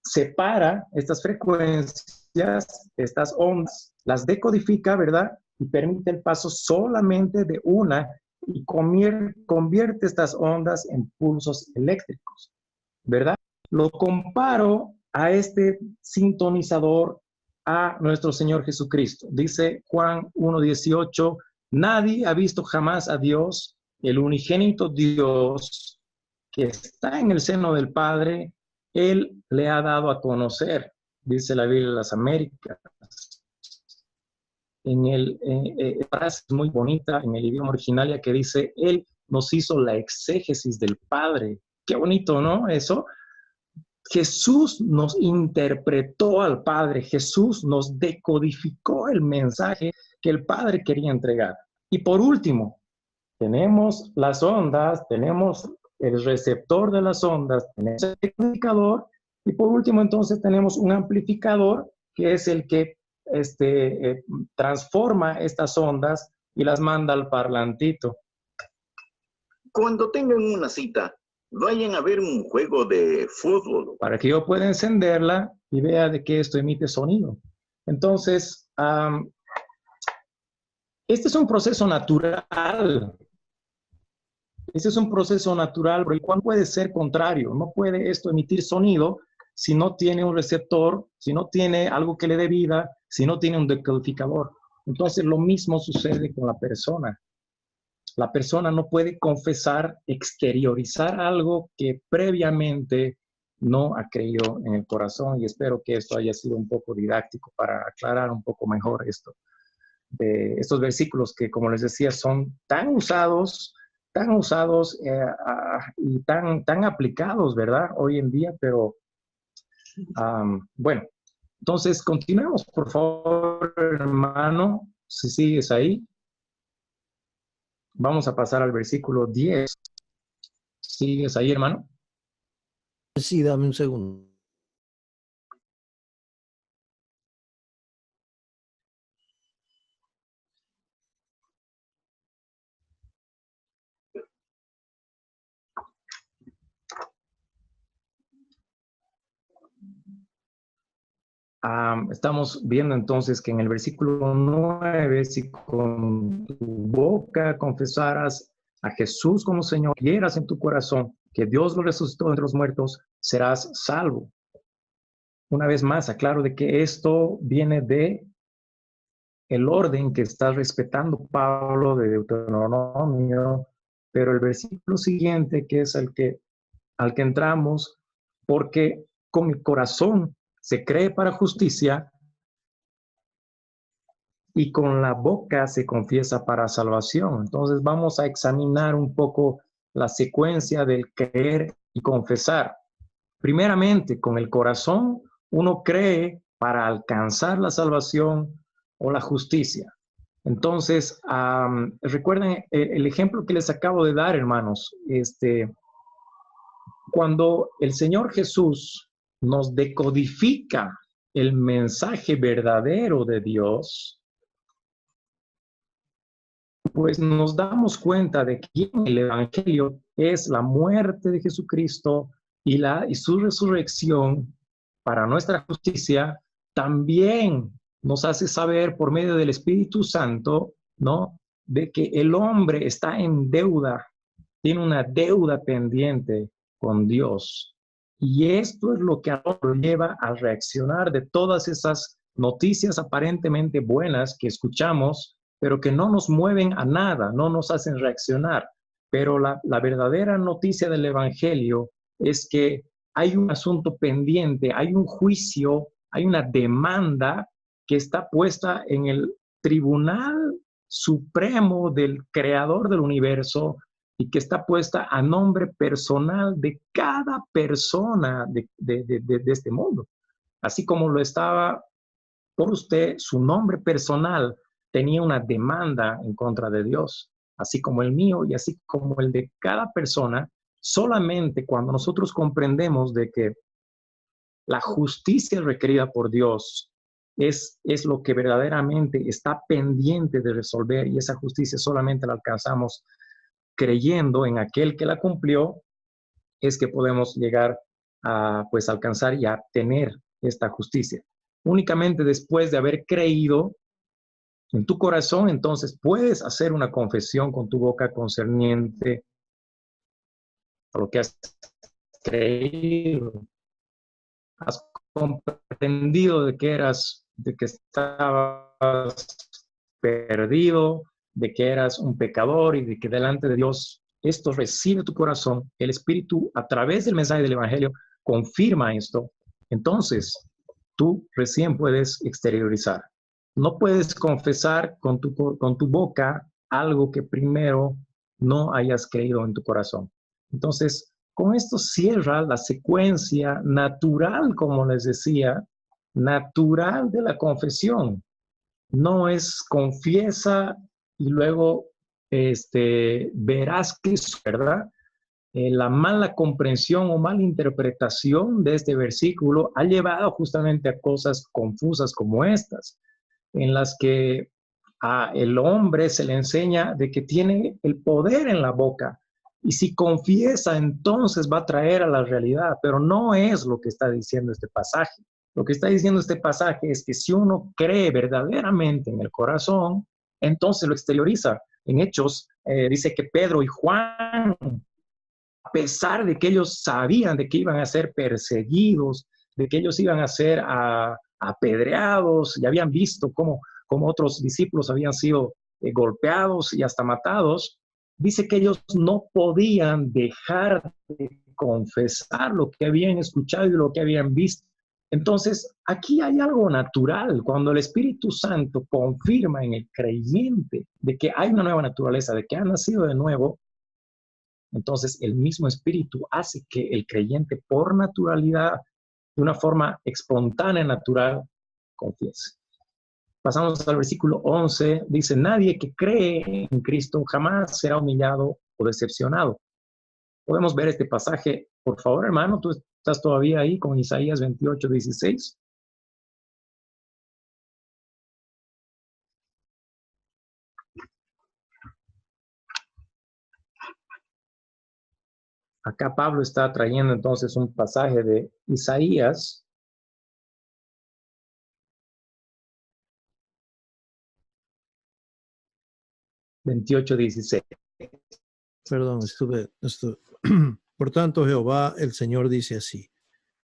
separa estas frecuencias, estas ondas, las decodifica, ¿verdad? Y permite el paso solamente de una y convierte estas ondas en pulsos eléctricos, ¿verdad? Lo comparo a este sintonizador a nuestro Señor Jesucristo. Dice Juan 1:18, nadie ha visto jamás a Dios, el unigénito Dios que está en el seno del Padre, Él le ha dado a conocer, dice la Biblia de las Américas. Frase muy bonita en el idioma originario que dice, Él nos hizo la exégesis del Padre. Qué bonito, ¿no? Eso. Jesús nos interpretó al Padre, Jesús nos decodificó el mensaje que el Padre quería entregar. Y por último, tenemos las ondas, tenemos el receptor de las ondas, tenemos el decodificador, y por último entonces tenemos un amplificador que es el que transforma estas ondas y las manda al parlantito. Cuando tengan una cita, vayan a ver un juego de fútbol. Para que yo pueda encenderla y vea de que esto emite sonido. Entonces, este es un proceso natural. Este es un proceso natural, pero el cual puede ser contrario. No puede esto emitir sonido si no tiene un receptor, si no tiene algo que le dé vida, si no tiene un decodificador. Entonces, lo mismo sucede con la persona. La persona no puede confesar, exteriorizar algo que previamente no ha creído en el corazón, y espero que esto haya sido un poco didáctico para aclarar un poco mejor esto. De estos versículos que, como les decía, son tan usados y tan aplicados, ¿verdad? Hoy en día, pero bueno, entonces continuemos, por favor, hermano, si sigues ahí. Vamos a pasar al versículo 10. ¿Sigues ahí, hermano? Sí, dame un segundo. Estamos viendo entonces que en el versículo 9, si con tu boca confesaras a Jesús como Señor, creyeras en tu corazón que Dios lo resucitó entre los muertos, serás salvo. Una vez más, aclaro de que esto viene de el orden que está respetando Pablo de Deuteronomio, pero el versículo siguiente, que es al que entramos, porque con el corazón se cree para justicia y con la boca se confiesa para salvación. Entonces vamos a examinar un poco la secuencia del creer y confesar. Primeramente, con el corazón uno cree para alcanzar la salvación o la justicia. Entonces, recuerden el ejemplo que les acabo de dar, hermanos. Cuando el Señor Jesús nos decodifica el mensaje verdadero de Dios, pues nos damos cuenta de que el Evangelio es la muerte de Jesucristo y su resurrección para nuestra justicia. También nos hace saber por medio del Espíritu Santo, ¿no?, de que el hombre está en deuda, tiene una deuda pendiente con Dios. Y esto es lo que ahora lo lleva a reaccionar de todas esas noticias aparentemente buenas que escuchamos, pero que no nos mueven a nada, no nos hacen reaccionar. Pero la verdadera noticia del Evangelio es que hay un asunto pendiente, hay un juicio, hay una demanda que está puesta en el tribunal supremo del creador del universo y que está puesta a nombre personal de cada persona de este mundo. Así como lo estaba por usted, su nombre personal tenía una demanda en contra de Dios, así como el mío y así como el de cada persona. Solamente cuando nosotros comprendemos de que la justicia requerida por Dios es lo que verdaderamente está pendiente de resolver, y esa justicia solamente la alcanzamos creyendo en aquel que la cumplió, es que podemos llegar a pues alcanzar y a tener esta justicia. Únicamente después de haber creído En tu corazón, entonces, puedes hacer una confesión con tu boca concerniente a lo que has creído. Has comprendido de que estabas perdido, de que eras un pecador y de que delante de Dios esto recibe tu corazón. El Espíritu, a través del mensaje del Evangelio, confirma esto. Entonces, tú recién puedes exteriorizar. No puedes confesar con tu boca algo que primero no hayas creído en tu corazón. Entonces, con esto cierra la secuencia natural, como les decía, natural de la confesión. No es confiesa y luego verás que es verdad. La mala comprensión o mala interpretación de este versículo ha llevado justamente a cosas confusas como estas, en las que a el hombre se le enseña de que tiene el poder en la boca y si confiesa entonces va a traer a la realidad, pero no es lo que está diciendo este pasaje. Lo que está diciendo este pasaje es que si uno cree verdaderamente en el corazón, entonces lo exterioriza. En Hechos dice que Pedro y Juan, a pesar de que ellos sabían de que iban a ser perseguidos, de que ellos iban a ser apedreados, y habían visto cómo otros discípulos habían sido golpeados y hasta matados, dice que ellos no podían dejar de confesar lo que habían escuchado y lo que habían visto. Entonces, aquí hay algo natural. Cuando el Espíritu Santo confirma en el creyente de que hay una nueva naturaleza, de que ha nacido de nuevo, entonces el mismo Espíritu hace que el creyente por naturalidad, de una forma espontánea, natural, confiese. Pasamos al versículo 11, dice, nadie que cree en Cristo jamás será humillado o decepcionado. Podemos ver este pasaje, por favor, hermano, tú estás todavía ahí con Isaías 28, 16. Acá Pablo está trayendo entonces un pasaje de Isaías 28, 16. Perdón, estuve. Por tanto, Jehová, el Señor, dice así: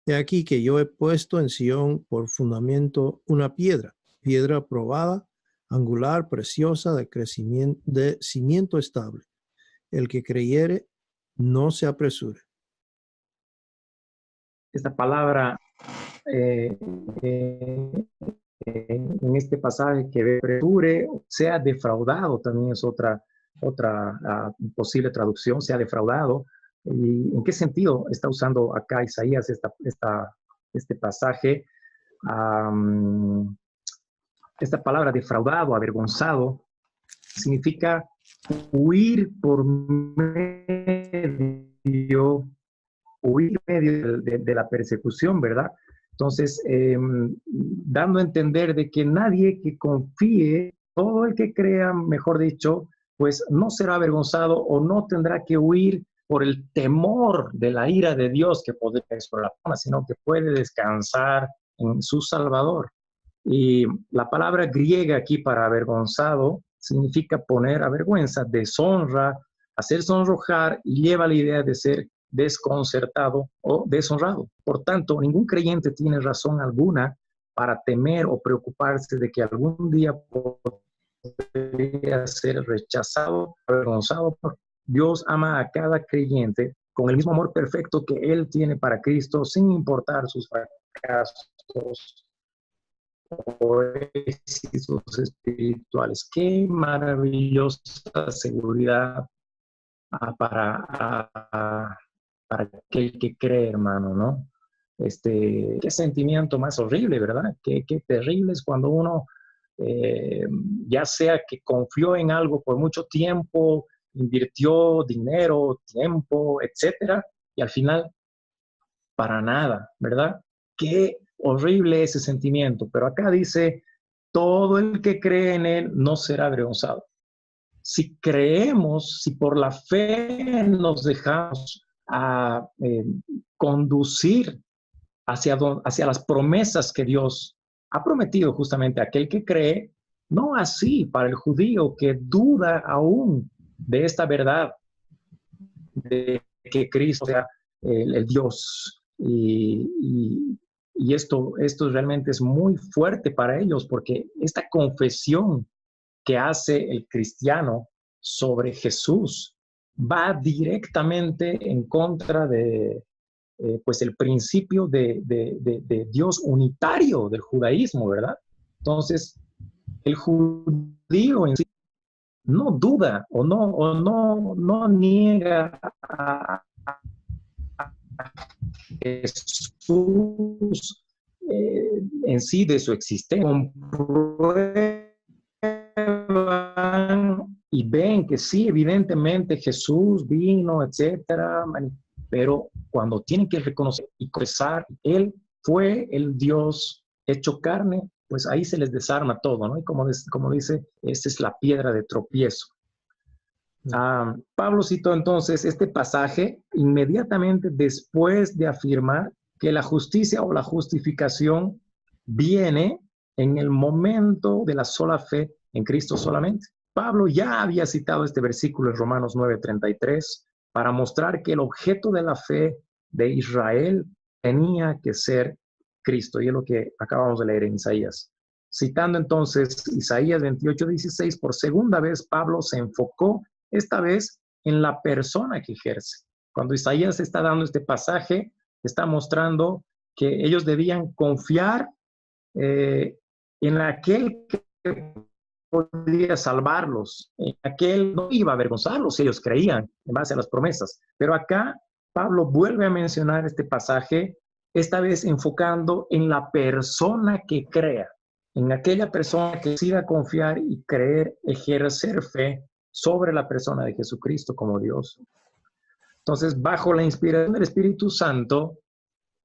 He aquí que yo he puesto en Sión por fundamento una piedra, piedra probada, angular, preciosa, de cimiento estable. El que creyere, no se apresure. Esta palabra en este pasaje que apresure, sea defraudado, también es otra posible traducción, sea defraudado. ¿Y en qué sentido está usando acá Isaías este pasaje? Esta palabra defraudado, avergonzado, significa huir por medio de la persecución, ¿verdad? Entonces, dando a entender de que nadie que confíe, todo el que crea, mejor dicho, pues no será avergonzado o no tendrá que huir por el temor de la ira de Dios que podría ir sobre la fama, sino que puede descansar en su Salvador. Y la palabra griega aquí para avergonzado significa poner a vergüenza, deshonra, hacer sonrojar y lleva la idea de ser desconcertado o deshonrado. Por tanto, ningún creyente tiene razón alguna para temer o preocuparse de que algún día podría ser rechazado, avergonzado. Dios ama a cada creyente con el mismo amor perfecto que Él tiene para Cristo, sin importar sus fracasos o éxitos espirituales. Qué maravillosa seguridad para aquel que cree, hermano, ¿no? Qué sentimiento más horrible, ¿verdad? Qué terrible es cuando uno, ya sea que confió en algo por mucho tiempo, invirtió dinero, tiempo, etcétera, y al final, para nada, ¿verdad? Qué horrible ese sentimiento, pero acá dice, todo el que cree en él no será avergonzado. Si creemos, si por la fe nos dejamos conducir hacia las promesas que Dios ha prometido justamente a aquel que cree, No así para el judío que duda aún de esta verdad, de que Cristo sea el Dios. Y esto realmente es muy fuerte para ellos, porque esta confesión que hace el cristiano sobre Jesús va directamente en contra de pues el principio de Dios unitario del judaísmo, ¿verdad? Entonces, el judío en sí no duda no niega a Jesús en sí de su existencia. Comprueban y ven que sí, evidentemente Jesús vino, etcétera, pero cuando tienen que reconocer y confesar, Él fue el Dios hecho carne, pues ahí se les desarma todo, ¿no? Y como dice, esta es la piedra de tropiezo. Pablo citó entonces este pasaje inmediatamente después de afirmar que la justicia o la justificación viene en el momento de la sola fe en Cristo solamente. Pablo ya había citado este versículo en Romanos 9:33 para mostrar que el objeto de la fe de Israel tenía que ser Cristo, y es lo que acabamos de leer en Isaías. Citando entonces Isaías 28:16, por segunda vez Pablo se enfocó esta vez en la persona que ejerce. Cuando Isaías está dando este pasaje, está mostrando que ellos debían confiar en aquel que podía salvarlos, en aquel no iba a avergonzarlos si ellos creían en base a las promesas. Pero acá Pablo vuelve a mencionar este pasaje, esta vez enfocando en la persona que crea, en aquella persona que decida confiar y creer, ejercer fe sobre la persona de Jesucristo como Dios. Entonces, bajo la inspiración del Espíritu Santo,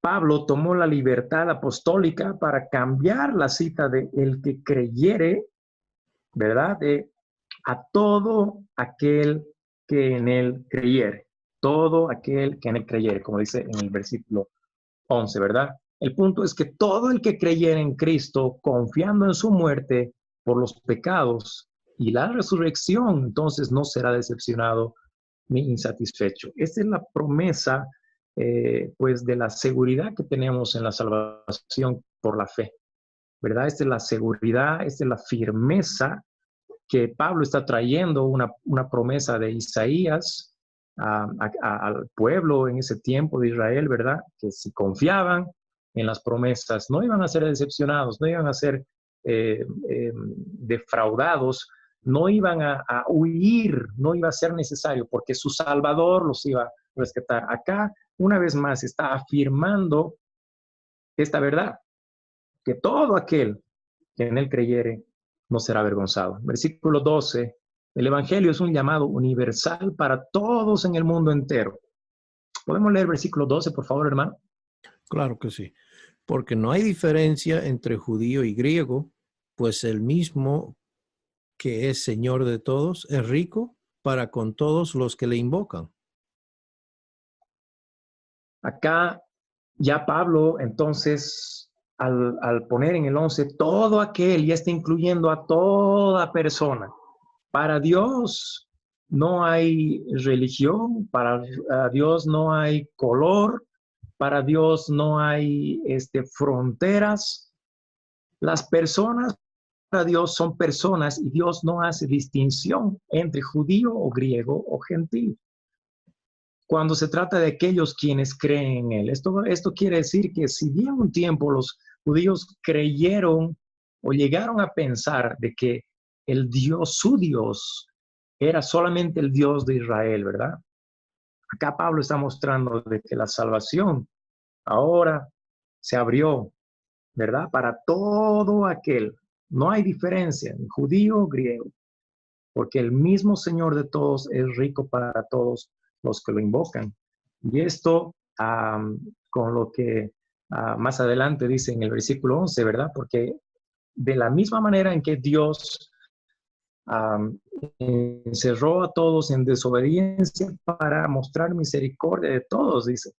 Pablo tomó la libertad apostólica para cambiar la cita de el que creyere, ¿verdad? A todo aquel que en él creyere. Todo aquel que en él creyere, como dice en el versículo 11, ¿verdad? El punto es que todo el que creyere en Cristo, confiando en su muerte por los pecados y la resurrección, entonces no será decepcionado ni insatisfecho. Esta es la promesa, pues, de la seguridad que tenemos en la salvación por la fe, ¿verdad? Esta es la seguridad, esta es la firmeza que Pablo está trayendo, una promesa de Isaías al pueblo en ese tiempo de Israel, ¿verdad? Que si confiaban en las promesas, no iban a ser decepcionados, no iban a ser defraudados, no iban a huir, no iba a ser necesario, porque su Salvador los iba a rescatar. Acá, una vez más, está afirmando esta verdad, que todo aquel que en él creyere no será avergonzado. Versículo 12, el Evangelio es un llamado universal para todos en el mundo entero. ¿Podemos leer versículo 12, por favor, hermano? Claro que sí. Porque no hay diferencia entre judío y griego, pues el mismo que es Señor de todos es rico para con todos los que le invocan. Acá ya Pablo, entonces, al poner en el 11, todo aquel, ya está incluyendo a toda persona. Para Dios no hay religión, para Dios no hay color, para Dios no hay fronteras. Las personas para Dios son personas y Dios no hace distinción entre judío o griego o gentil. Cuando se trata de aquellos quienes creen en Él. Esto quiere decir que si bien un tiempo los judíos creyeron o llegaron a pensar de que el Dios, su Dios, era solamente el Dios de Israel, ¿verdad? Acá Pablo está mostrando de que la salvación ahora se abrió, ¿verdad? Para todo aquel. No hay diferencia en judío o griego, porque el mismo Señor de todos es rico para todos los que lo invocan. Y esto con lo que más adelante dice en el versículo 11, ¿verdad? Porque de la misma manera en que Dios encerró a todos en desobediencia para mostrar misericordia de todos, dice.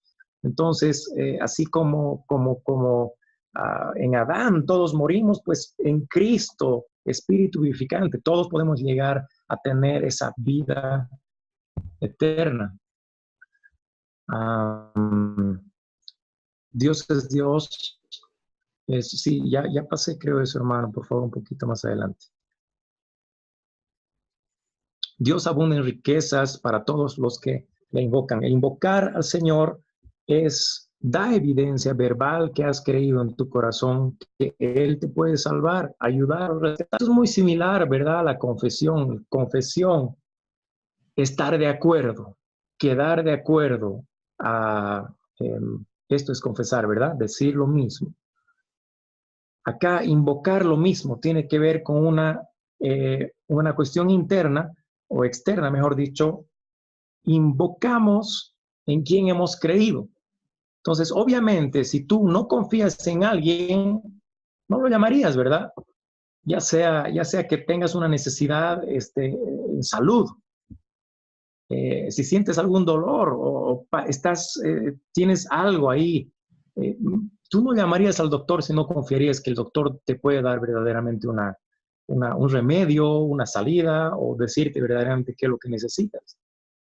Entonces, así como en Adán todos morimos, pues en Cristo espíritu vivificante. Todos podemos llegar a tener esa vida eterna. Dios es Dios. Sí, ya pasé, creo eso, hermano. Por favor, un poquito más adelante. Dios abunda en riquezas para todos los que le invocan. El invocar al Señor da evidencia verbal que has creído en tu corazón que Él te puede salvar, ayudar. Esto es muy similar, ¿verdad? A la confesión. Confesión, estar de acuerdo, quedar de acuerdo. Esto es confesar, ¿verdad? Decir lo mismo. Acá invocar lo mismo tiene que ver con una cuestión interna o externa, mejor dicho. Invocamos en quien hemos creído. Entonces, obviamente, si tú no confías en alguien, no lo llamarías, ¿verdad? Ya sea que tengas una necesidad en salud, si sientes algún dolor o tienes algo ahí, tú no llamarías al doctor si no confiarías que el doctor te puede dar verdaderamente un remedio, una salida o decirte verdaderamente qué es lo que necesitas.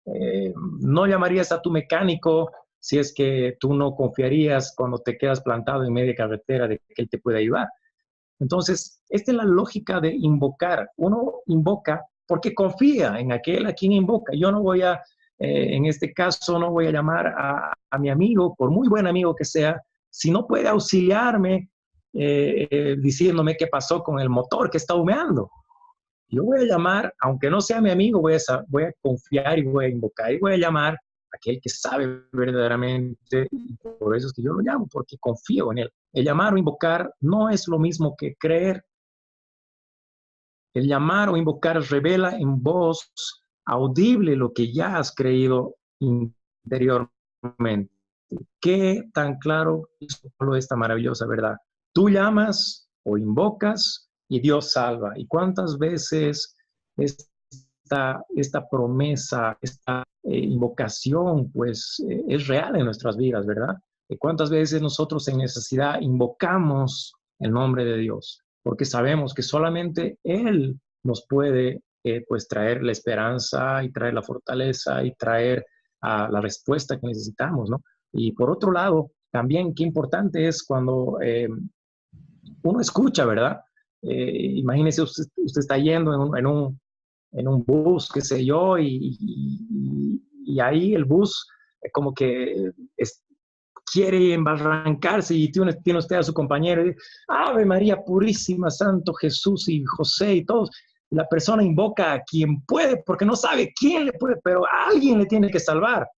No llamarías a tu mecánico si es que tú no confiarías cuando te quedas plantado en media carretera de que él te puede ayudar. Entonces, esta es la lógica de invocar. Uno invoca porque confía en aquel a quien invoca. Yo no voy en este caso, no voy a llamar a mi amigo, por muy buen amigo que sea, si no puede auxiliarme diciéndome qué pasó con el motor que está humeando. Yo voy a llamar, aunque no sea mi amigo, voy a confiar y voy a invocar y voy a llamar a aquel que sabe verdaderamente, y por eso es que yo lo llamo, porque confío en él. El llamar o invocar no es lo mismo que creer. El llamar o invocar revela en voz audible lo que ya has creído interiormente. ¿Qué tan claro es esta maravillosa verdad? Tú llamas o invocas y Dios salva. ¿Y cuántas veces esta promesa, esta invocación, pues es real en nuestras vidas, ¿verdad? ¿Cuántas veces nosotros en necesidad invocamos el nombre de Dios? Porque sabemos que solamente Él nos puede pues traer la esperanza y traer la fortaleza y traer la respuesta que necesitamos, ¿no? Y por otro lado, también qué importante es cuando uno escucha, ¿verdad? Imagínese, usted está yendo en un bus, qué sé yo, y ahí el bus como que quiere embarrancarse y tiene usted a su compañero y dice, Ave María Purísima, Santo Jesús y José y todos. La persona invoca a quien puede porque no sabe quién le puede, pero a alguien le tiene que salvar,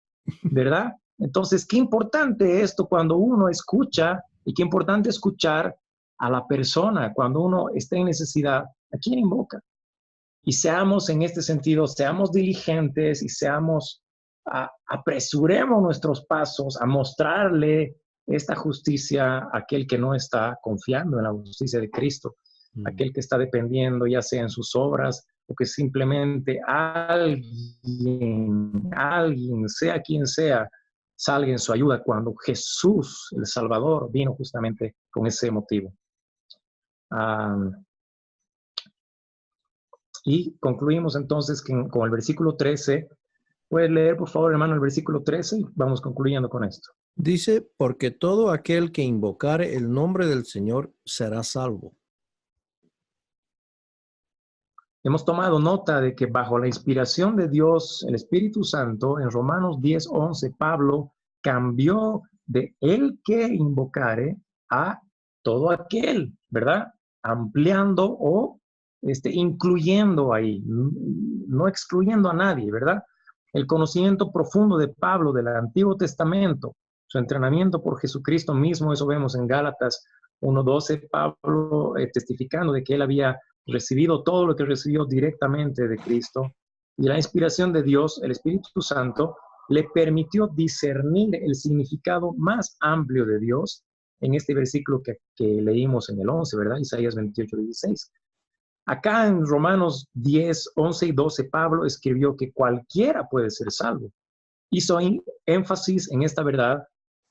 ¿verdad? Entonces, qué importante esto cuando uno escucha y qué importante escuchar a la persona cuando uno está en necesidad, ¿a quién invoca? Y seamos en este sentido, seamos diligentes y apresuremos nuestros pasos a mostrarle esta justicia a aquel que no está confiando en la justicia de Cristo, aquel que está dependiendo ya sea en sus obras o que simplemente alguien, sea quien sea, salga en su ayuda cuando Jesús, el Salvador, vino justamente con ese motivo. Y concluimos entonces con el versículo 13. ¿Puedes leer, por favor, hermano, el versículo 13? Y vamos concluyendo con esto. Dice, porque todo aquel que invocare el nombre del Señor será salvo. Hemos tomado nota de que bajo la inspiración de Dios, el Espíritu Santo, en Romanos 10:11, Pablo cambió de el que invocare a todo aquel, ¿verdad? Ampliando o incluyendo ahí, no excluyendo a nadie, ¿verdad? El conocimiento profundo de Pablo del Antiguo Testamento, su entrenamiento por Jesucristo mismo, eso vemos en Gálatas 1:12, Pablo testificando de que él había recibido todo lo que recibió directamente de Cristo, y la inspiración de Dios, el Espíritu Santo, le permitió discernir el significado más amplio de Dios en este versículo que leímos en el 11, ¿verdad? Isaías 28:16. Acá en Romanos 10:11 y 12, Pablo escribió que cualquiera puede ser salvo. Hizo énfasis en esta verdad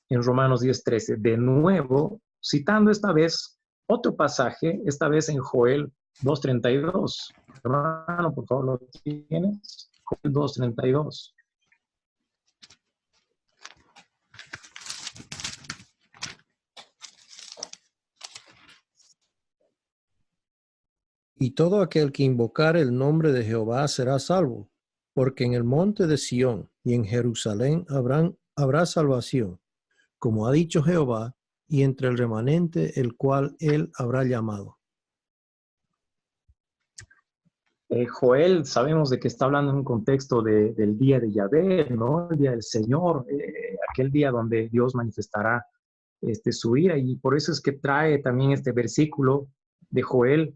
en Romanos 10:13. De nuevo, citando esta vez otro pasaje, esta vez en Joel 2:32. Hermano, por favor, ¿lo tienes? Joel 2:32. Y todo aquel que invocare el nombre de Jehová será salvo, porque en el monte de Sión y en Jerusalén habrá salvación, como ha dicho Jehová, y entre el remanente el cual él habrá llamado. Joel, sabemos de que está hablando en un contexto del día de Yahvé, ¿no? El día del Señor, aquel día donde Dios manifestará su ira, y por eso es que trae también este versículo de Joel,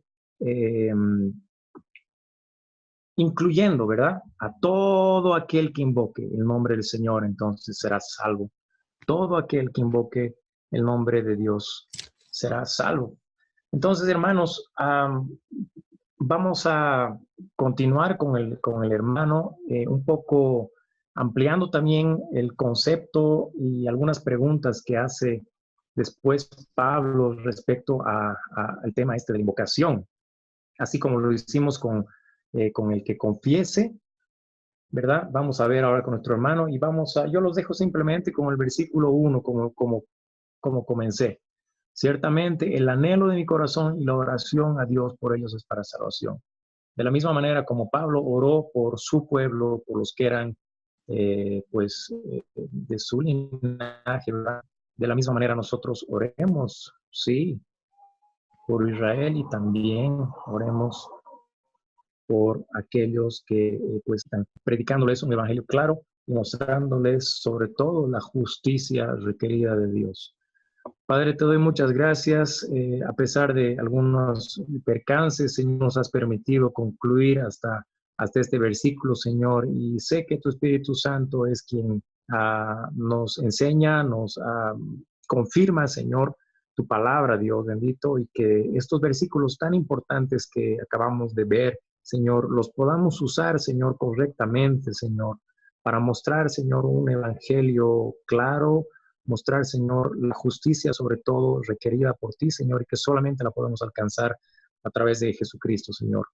incluyendo, ¿verdad? A todo aquel que invoque el nombre del Señor, entonces será salvo. Todo aquel que invoque el nombre de Dios será salvo. Entonces, hermanos, vamos a continuar con el hermano, un poco ampliando también el concepto y algunas preguntas que hace después Pablo respecto al tema de la invocación, así como lo hicimos con el que confiese, ¿verdad? Vamos a ver ahora con nuestro hermano y yo los dejo simplemente con el versículo 1 como comencé. Ciertamente el anhelo de mi corazón y la oración a Dios por ellos es para salvación. De la misma manera como Pablo oró por su pueblo, por los que eran de su linaje, ¿verdad? De la misma manera nosotros oremos, sí, por Israel, y también oremos por aquellos que están predicándoles un evangelio claro y mostrándoles sobre todo la justicia requerida de Dios. Padre, te doy muchas gracias. A pesar de algunos percances, Señor, nos has permitido concluir hasta este versículo, Señor, y sé que tu Espíritu Santo es quien nos enseña, nos confirma, Señor, tu palabra, Dios bendito, y que estos versículos tan importantes que acabamos de ver, Señor, los podamos usar, Señor, correctamente, Señor, para mostrar, Señor, un evangelio claro, mostrar, Señor, la justicia sobre todo requerida por ti, Señor, y que solamente la podemos alcanzar a través de Jesucristo, Señor.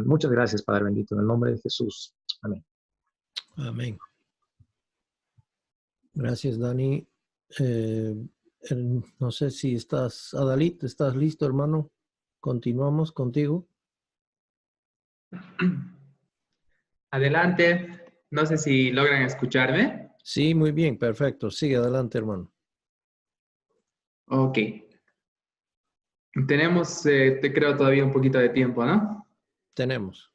Muchas gracias, Padre bendito, en el nombre de Jesús. Amén. Amén. Gracias, Dani. No sé si estás, Adalit, ¿estás listo, hermano? Continuamos contigo. Adelante. No sé si logran escucharme. Sí, muy bien, perfecto. Sigue adelante, hermano. Ok. Tenemos, te creo, todavía un poquito de tiempo, ¿no? Tenemos.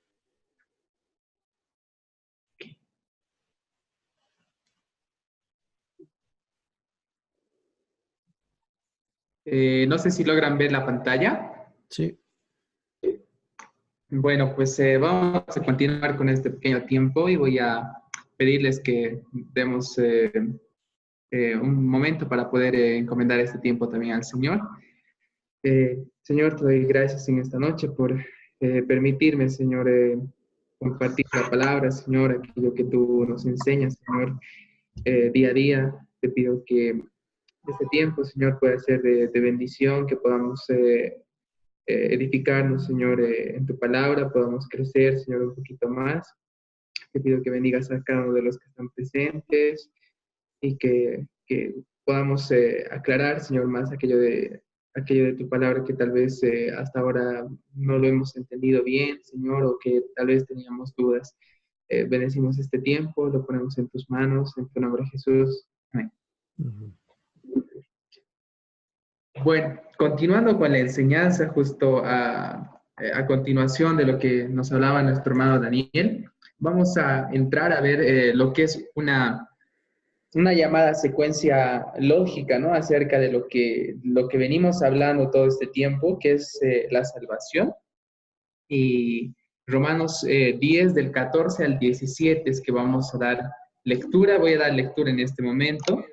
No sé si logran ver la pantalla. Sí. Bueno, pues vamos a continuar con este pequeño tiempo y voy a pedirles que demos un momento para poder encomendar este tiempo también al Señor. Señor, te doy gracias en esta noche por permitirme, Señor, compartir la palabra, Señor, aquello que tú nos enseñas, Señor, día a día. Te pido que este tiempo, Señor, pueda ser de bendición, que podamos edificarnos, Señor, en tu palabra, podamos crecer, Señor, un poquito más. Te pido que bendigas a cada uno de los que están presentes y que podamos aclarar, Señor, más aquello de tu palabra que tal vez hasta ahora no lo hemos entendido bien, Señor, o que tal vez teníamos dudas. Bendecimos este tiempo, lo ponemos en tus manos, en tu nombre, Jesús. Amén. Uh-huh. Bueno, continuando con la enseñanza, justo a continuación de lo que nos hablaba nuestro hermano Daniel, vamos a entrar a ver lo que es una llamada secuencia lógica, ¿no? Acerca de lo que venimos hablando todo este tiempo, que es la salvación. Y Romanos 10, del 14 al 17, es que vamos a dar lectura. Voy a dar lectura en este momento.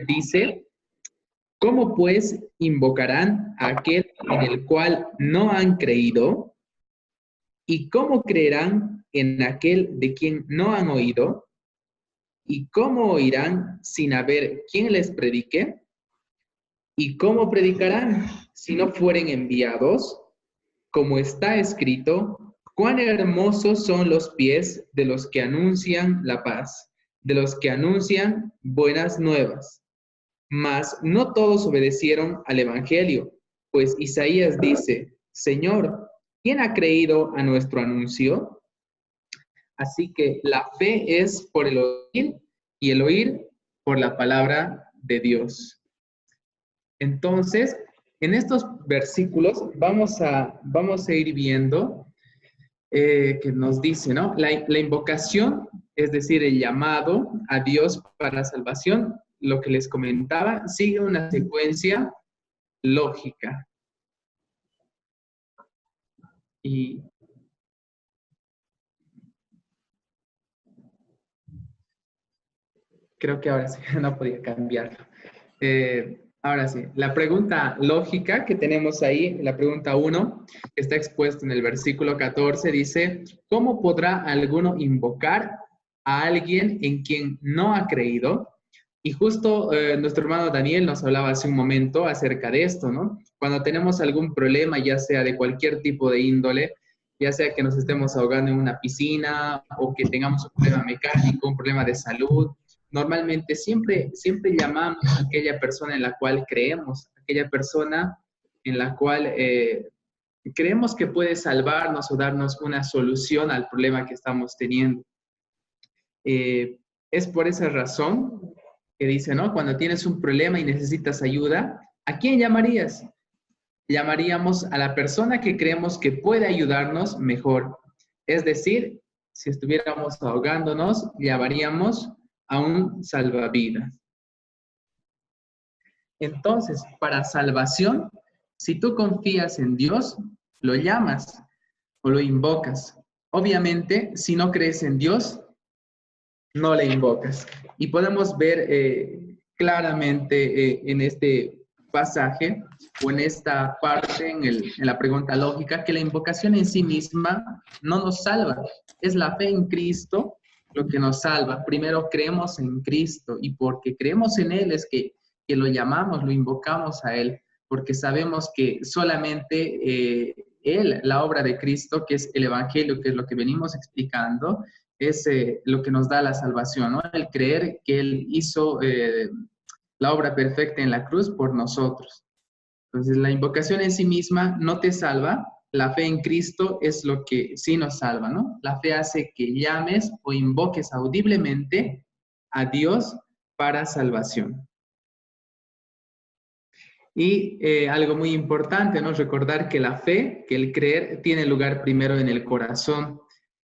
Dice: ¿cómo pues invocarán a aquel en el cual no han creído? ¿Y cómo creerán en aquel de quien no han oído? ¿Y cómo oirán sin haber quien les predique? ¿Y cómo predicarán si no fueren enviados? como está escrito, cuán hermosos son los pies de los que anuncian la paz, de los que anuncian buenas nuevas. Mas no todos obedecieron al Evangelio, pues Isaías dice, Señor, ¿quién ha creído a nuestro anuncio? Así que la fe es por el oír y el oír por la palabra de Dios. Entonces, en estos versículos vamos a ir viendo que nos dice, ¿no? La invocación, es decir, el llamado a Dios para salvación, lo que les comentaba, sigue una secuencia lógica. Y creo que ahora sí, no podía cambiarlo. Ahora sí, la pregunta lógica que tenemos ahí, la pregunta 1, que está expuesta en el versículo 14, dice, ¿cómo podrá alguno invocar a alguien en quien no ha creído? Y justo nuestro hermano Daniel nos hablaba hace un momento acerca de esto, ¿no? Cuando tenemos algún problema, ya sea de cualquier tipo de índole, ya sea que nos estemos ahogando en una piscina o que tengamos un problema mecánico, un problema de salud, normalmente siempre llamamos a aquella persona en la cual creemos, aquella persona en la cual creemos que puede salvarnos o darnos una solución al problema que estamos teniendo. Es por esa razón que dice, ¿no? Cuando tienes un problema y necesitas ayuda, ¿a quién llamarías? Llamaríamos a la persona que creemos que puede ayudarnos mejor. Es decir, si estuviéramos ahogándonos, llamaríamos a un salvavidas. Entonces, para salvación, si tú confías en Dios, lo llamas o lo invocas. Obviamente, si no crees en Dios, no le invocas. Y podemos ver claramente en este pasaje o en esta parte, en la pregunta lógica, que la invocación en sí misma no nos salva. Es la fe en Cristo lo que nos salva. Primero creemos en Cristo y porque creemos en Él es que lo llamamos, lo invocamos a Él, porque sabemos que solamente Él, la obra de Cristo, que es el Evangelio, que es lo que venimos explicando, es lo que nos da la salvación, ¿no? El creer que Él hizo la obra perfecta en la cruz por nosotros. Entonces, la invocación en sí misma no te salva, la fe en Cristo es lo que sí nos salva, ¿no? La fe hace que llames o invoques audiblemente a Dios para salvación. Y algo muy importante, ¿no? Recordar que la fe, que el creer, tiene lugar primero en el corazón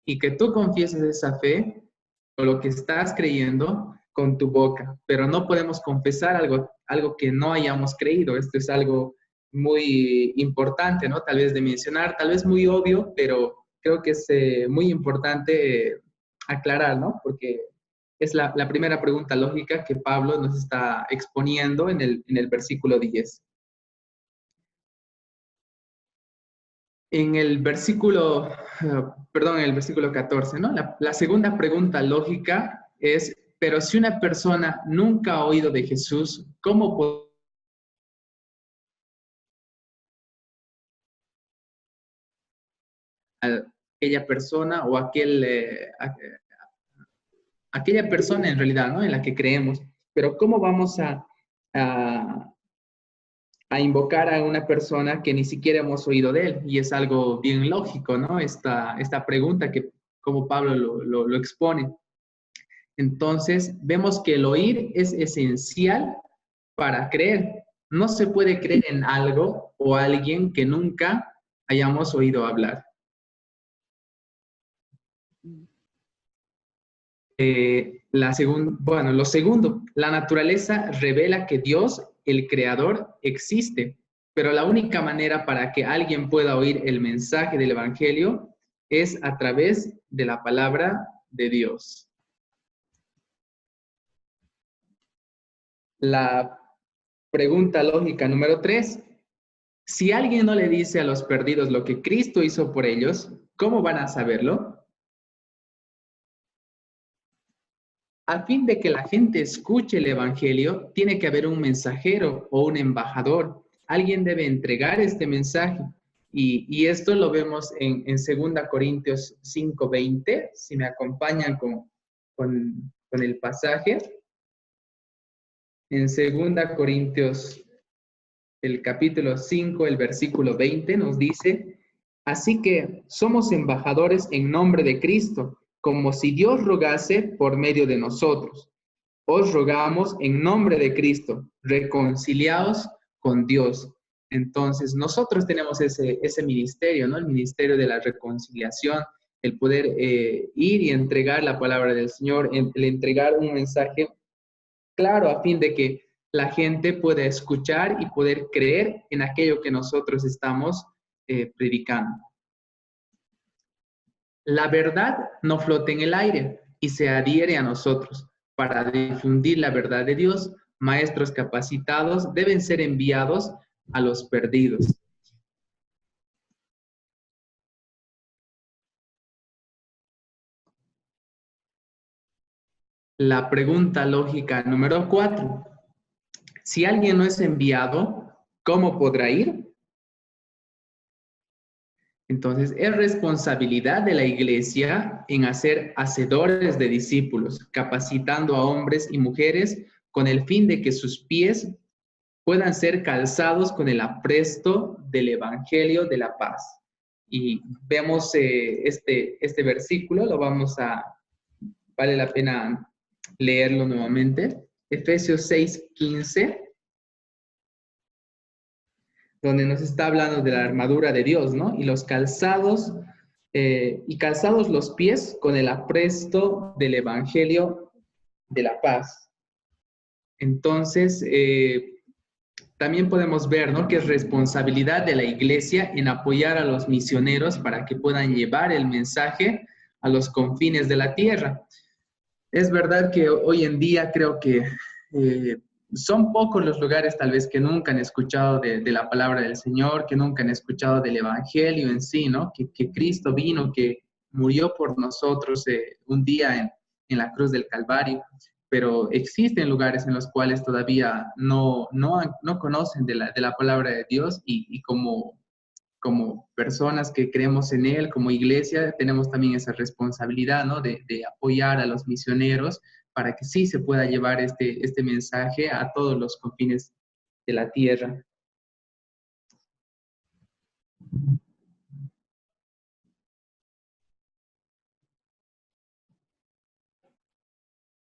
y que tú confieses esa fe o lo que estás creyendo con tu boca, pero no podemos confesar algo que no hayamos creído. Esto es algo muy importante, ¿no? Tal vez de mencionar, tal vez muy obvio, pero creo que es muy importante aclarar, ¿no? Porque es la primera pregunta lógica que Pablo nos está exponiendo en el versículo 10. En el versículo 14, ¿no? La segunda pregunta lógica es, pero si una persona nunca ha oído de Jesús, ¿cómo puede aquella persona o aquella persona en realidad, ¿no? En la que creemos? Pero ¿cómo vamos a invocar a una persona que ni siquiera hemos oído de él? Y es algo bien lógico, ¿no? Esta pregunta que como Pablo lo expone. Entonces, vemos que el oír es esencial para creer. No se puede creer en algo o alguien que nunca hayamos oído hablar. Lo segundo, la naturaleza revela que Dios, el Creador, existe, pero la única manera para que alguien pueda oír el mensaje del Evangelio es a través de la palabra de Dios. La pregunta lógica número 3, si alguien no le dice a los perdidos lo que Cristo hizo por ellos, ¿cómo van a saberlo? A fin de que la gente escuche el Evangelio, tiene que haber un mensajero o un embajador. Alguien debe entregar este mensaje. Y esto lo vemos en 2 Corintios 5:20, si me acompañan con el pasaje. En 2 Corintios, el capítulo 5, el versículo 20, nos dice: así que somos embajadores en nombre de Cristo, como si Dios rogase por medio de nosotros. Os rogamos en nombre de Cristo, reconciliaos con Dios. Entonces, nosotros tenemos ese ministerio, ¿no? El ministerio de la reconciliación, el poder ir y entregar la palabra del Señor, el entregar un mensaje claro a fin de que la gente pueda escuchar y poder creer en aquello que nosotros estamos predicando. La verdad no flota en el aire y se adhiere a nosotros. Para difundir la verdad de Dios, maestros capacitados deben ser enviados a los perdidos. La pregunta lógica número 4. Si alguien no es enviado, ¿cómo podrá ir? Entonces, es responsabilidad de la iglesia en hacer hacedores de discípulos, capacitando a hombres y mujeres con el fin de que sus pies puedan ser calzados con el apresto del Evangelio de la paz. Y vemos este versículo, vale la pena leerlo nuevamente. Efesios 6:15. Donde nos está hablando de la armadura de Dios, ¿no? Y los calzados, calzados los pies con el apresto del Evangelio de la paz. Entonces, también podemos ver, ¿no?, que es responsabilidad de la iglesia en apoyar a los misioneros para que puedan llevar el mensaje a los confines de la tierra. Es verdad que hoy en día creo que son pocos los lugares tal vez que nunca han escuchado de la palabra del Señor, que nunca han escuchado del Evangelio en sí, ¿no? Que Cristo vino, que murió por nosotros un día en la cruz del Calvario. Pero existen lugares en los cuales todavía no conocen de la palabra de Dios y como personas que creemos en Él, como iglesia, tenemos también esa responsabilidad, ¿no?, de apoyar a los misioneros para que sí se pueda llevar este mensaje a todos los confines de la tierra.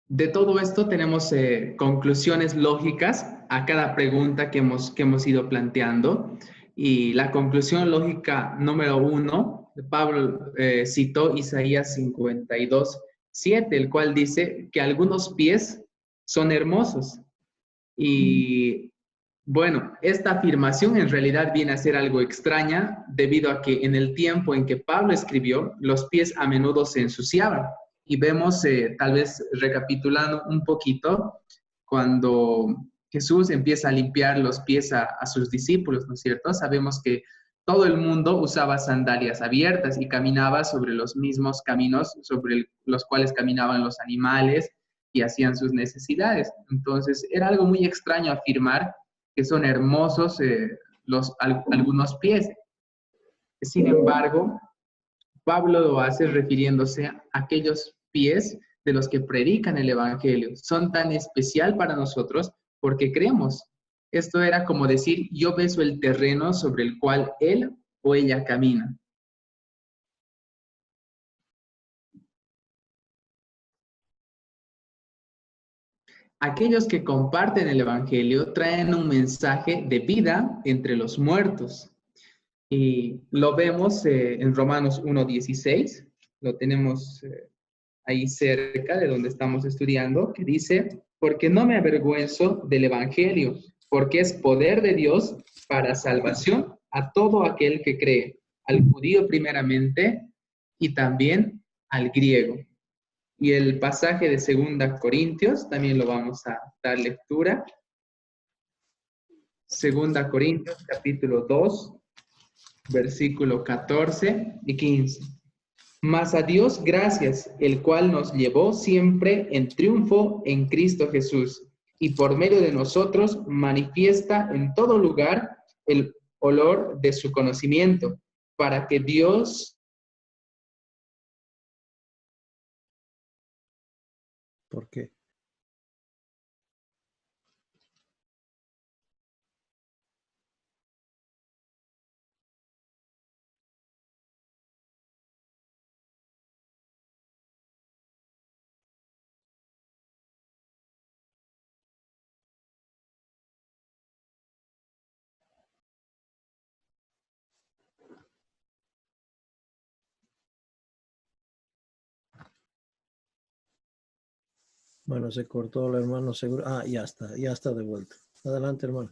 De todo esto tenemos conclusiones lógicas a cada pregunta que hemos ido planteando. Y la conclusión lógica número 1, Pablo citó Isaías 52:7, el cual dice que algunos pies son hermosos. Y bueno, esta afirmación en realidad viene a ser algo extraña debido a que en el tiempo en que Pablo escribió, los pies a menudo se ensuciaban. Y vemos, tal vez recapitulando un poquito, cuando Jesús empieza a limpiar los pies a sus discípulos, ¿no es cierto? Sabemos que todo el mundo usaba sandalias abiertas y caminaba sobre los mismos caminos sobre los cuales caminaban los animales y hacían sus necesidades. Entonces, era algo muy extraño afirmar que son hermosos algunos pies. Sin embargo, Pablo lo hace refiriéndose a aquellos pies de los que predican el Evangelio. Son tan especial para nosotros porque creemos. Esto era como decir, yo beso el terreno sobre el cual él o ella camina. Aquellos que comparten el Evangelio traen un mensaje de vida entre los muertos. Y lo vemos en Romanos 1:16, lo tenemos ahí cerca de donde estamos estudiando, que dice, porque no me avergüenzo del Evangelio, porque es poder de Dios para salvación a todo aquel que cree, al judío primeramente y también al griego. Y el pasaje de 2 Corintios, también lo vamos a dar lectura. 2 Corintios, capítulo 2, versículo 14 y 15. Mas a Dios gracias, el cual nos llevó siempre en triunfo en Cristo Jesús, y por medio de nosotros manifiesta en todo lugar el olor de su conocimiento, para que Dios... ¿Por qué? Bueno, se cortó el hermano seguro. Ah, ya está de vuelta. Adelante, hermano.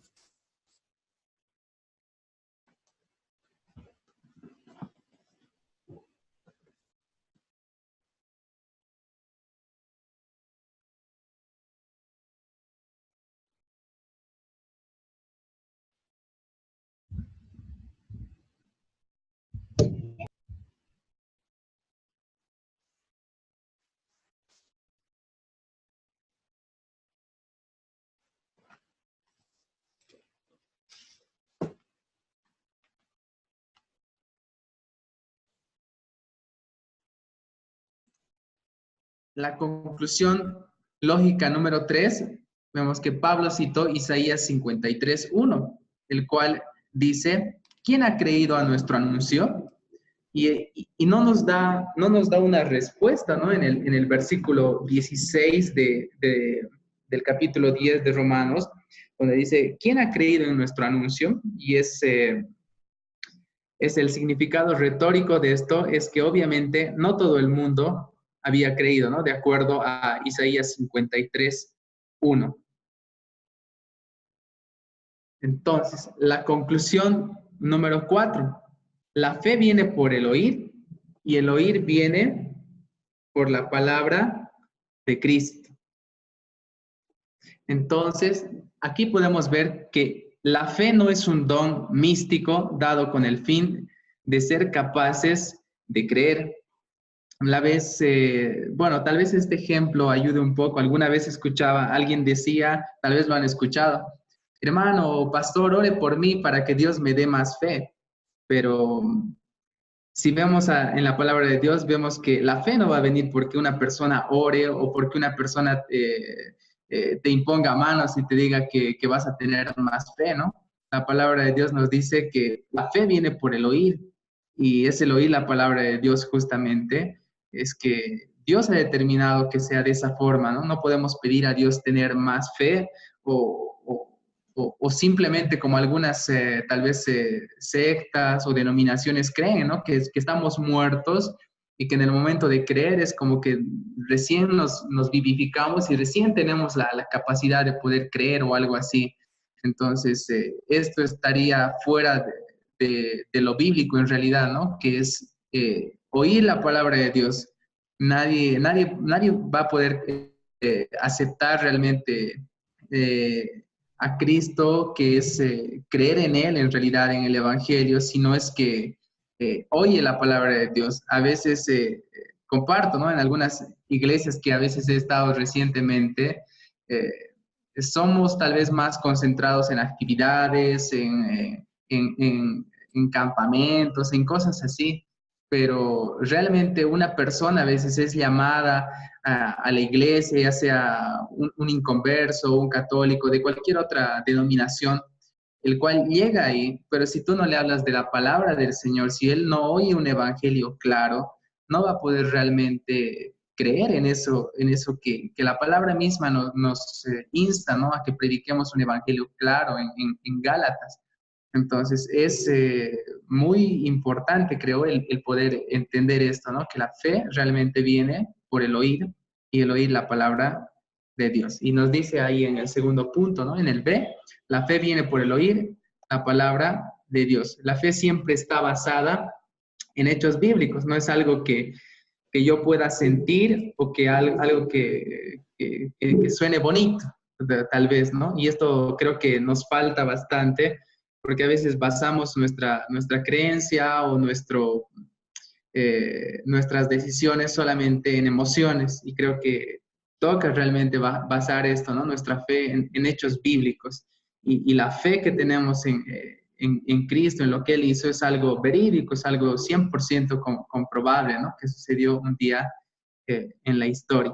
La conclusión lógica número 3, vemos que Pablo citó Isaías 53:1, el cual dice, ¿quién ha creído a nuestro anuncio? Y no nos da una respuesta, ¿no? En el versículo 16 del capítulo 10 de Romanos, donde dice, ¿quién ha creído en nuestro anuncio? Y es el significado retórico de esto, es que obviamente no todo el mundo había creído, ¿no? De acuerdo a Isaías 53:1. Entonces, la conclusión número 4, la fe viene por el oír y el oír viene por la palabra de Cristo. Entonces, aquí podemos ver que la fe no es un don místico dado con el fin de ser capaces de creer. Bueno, tal vez este ejemplo ayude un poco. Alguna vez escuchaba, alguien decía, tal vez lo han escuchado, hermano, pastor, ore por mí para que Dios me dé más fe. Pero si vemos en la palabra de Dios, vemos que la fe no va a venir porque una persona ore o porque una persona te imponga manos y te diga que vas a tener más fe, ¿no? La palabra de Dios nos dice que la fe viene por el oír, y es el oír la palabra de Dios justamente, es que Dios ha determinado que sea de esa forma, ¿no? No podemos pedir a Dios tener más fe o simplemente como algunas tal vez sectas o denominaciones creen, ¿no? Que estamos muertos y que en el momento de creer es como que recién nos vivificamos y recién tenemos la capacidad de poder creer o algo así. Entonces, esto estaría fuera de lo bíblico en realidad, ¿no? Que es oír la palabra de Dios. Nadie va a poder aceptar realmente a Cristo, que es creer en Él en realidad, en el Evangelio, si no es que oye la palabra de Dios. A veces comparto, ¿no? En algunas iglesias que a veces he estado recientemente, somos tal vez más concentrados en actividades, en campamentos, en cosas así, pero realmente una persona a veces es llamada a la iglesia, ya sea un inconverso, un católico, de cualquier otra denominación, el cual llega ahí, pero si tú no le hablas de la palabra del Señor, si él no oye un evangelio claro, no va a poder realmente creer en eso que la palabra misma nos insta, ¿no? A que prediquemos un evangelio claro en Gálatas. Entonces, es muy importante, creo, el poder entender esto, ¿no? Que la fe realmente viene por el oír y el oír la palabra de Dios. Y nos dice ahí en el segundo punto, ¿no? En el B, la fe viene por el oír la palabra de Dios. La fe siempre está basada en hechos bíblicos, no es algo que yo pueda sentir o que algo que suene bonito, tal vez, ¿no? Y esto creo que nos falta bastante, porque a veces basamos nuestra creencia o nuestras decisiones solamente en emociones, y creo que toca realmente basar esto, ¿no? Nuestra fe en hechos bíblicos, y la fe que tenemos en Cristo, en lo que Él hizo, es algo verídico, es algo 100% comprobable, ¿no? Que sucedió un día en la historia.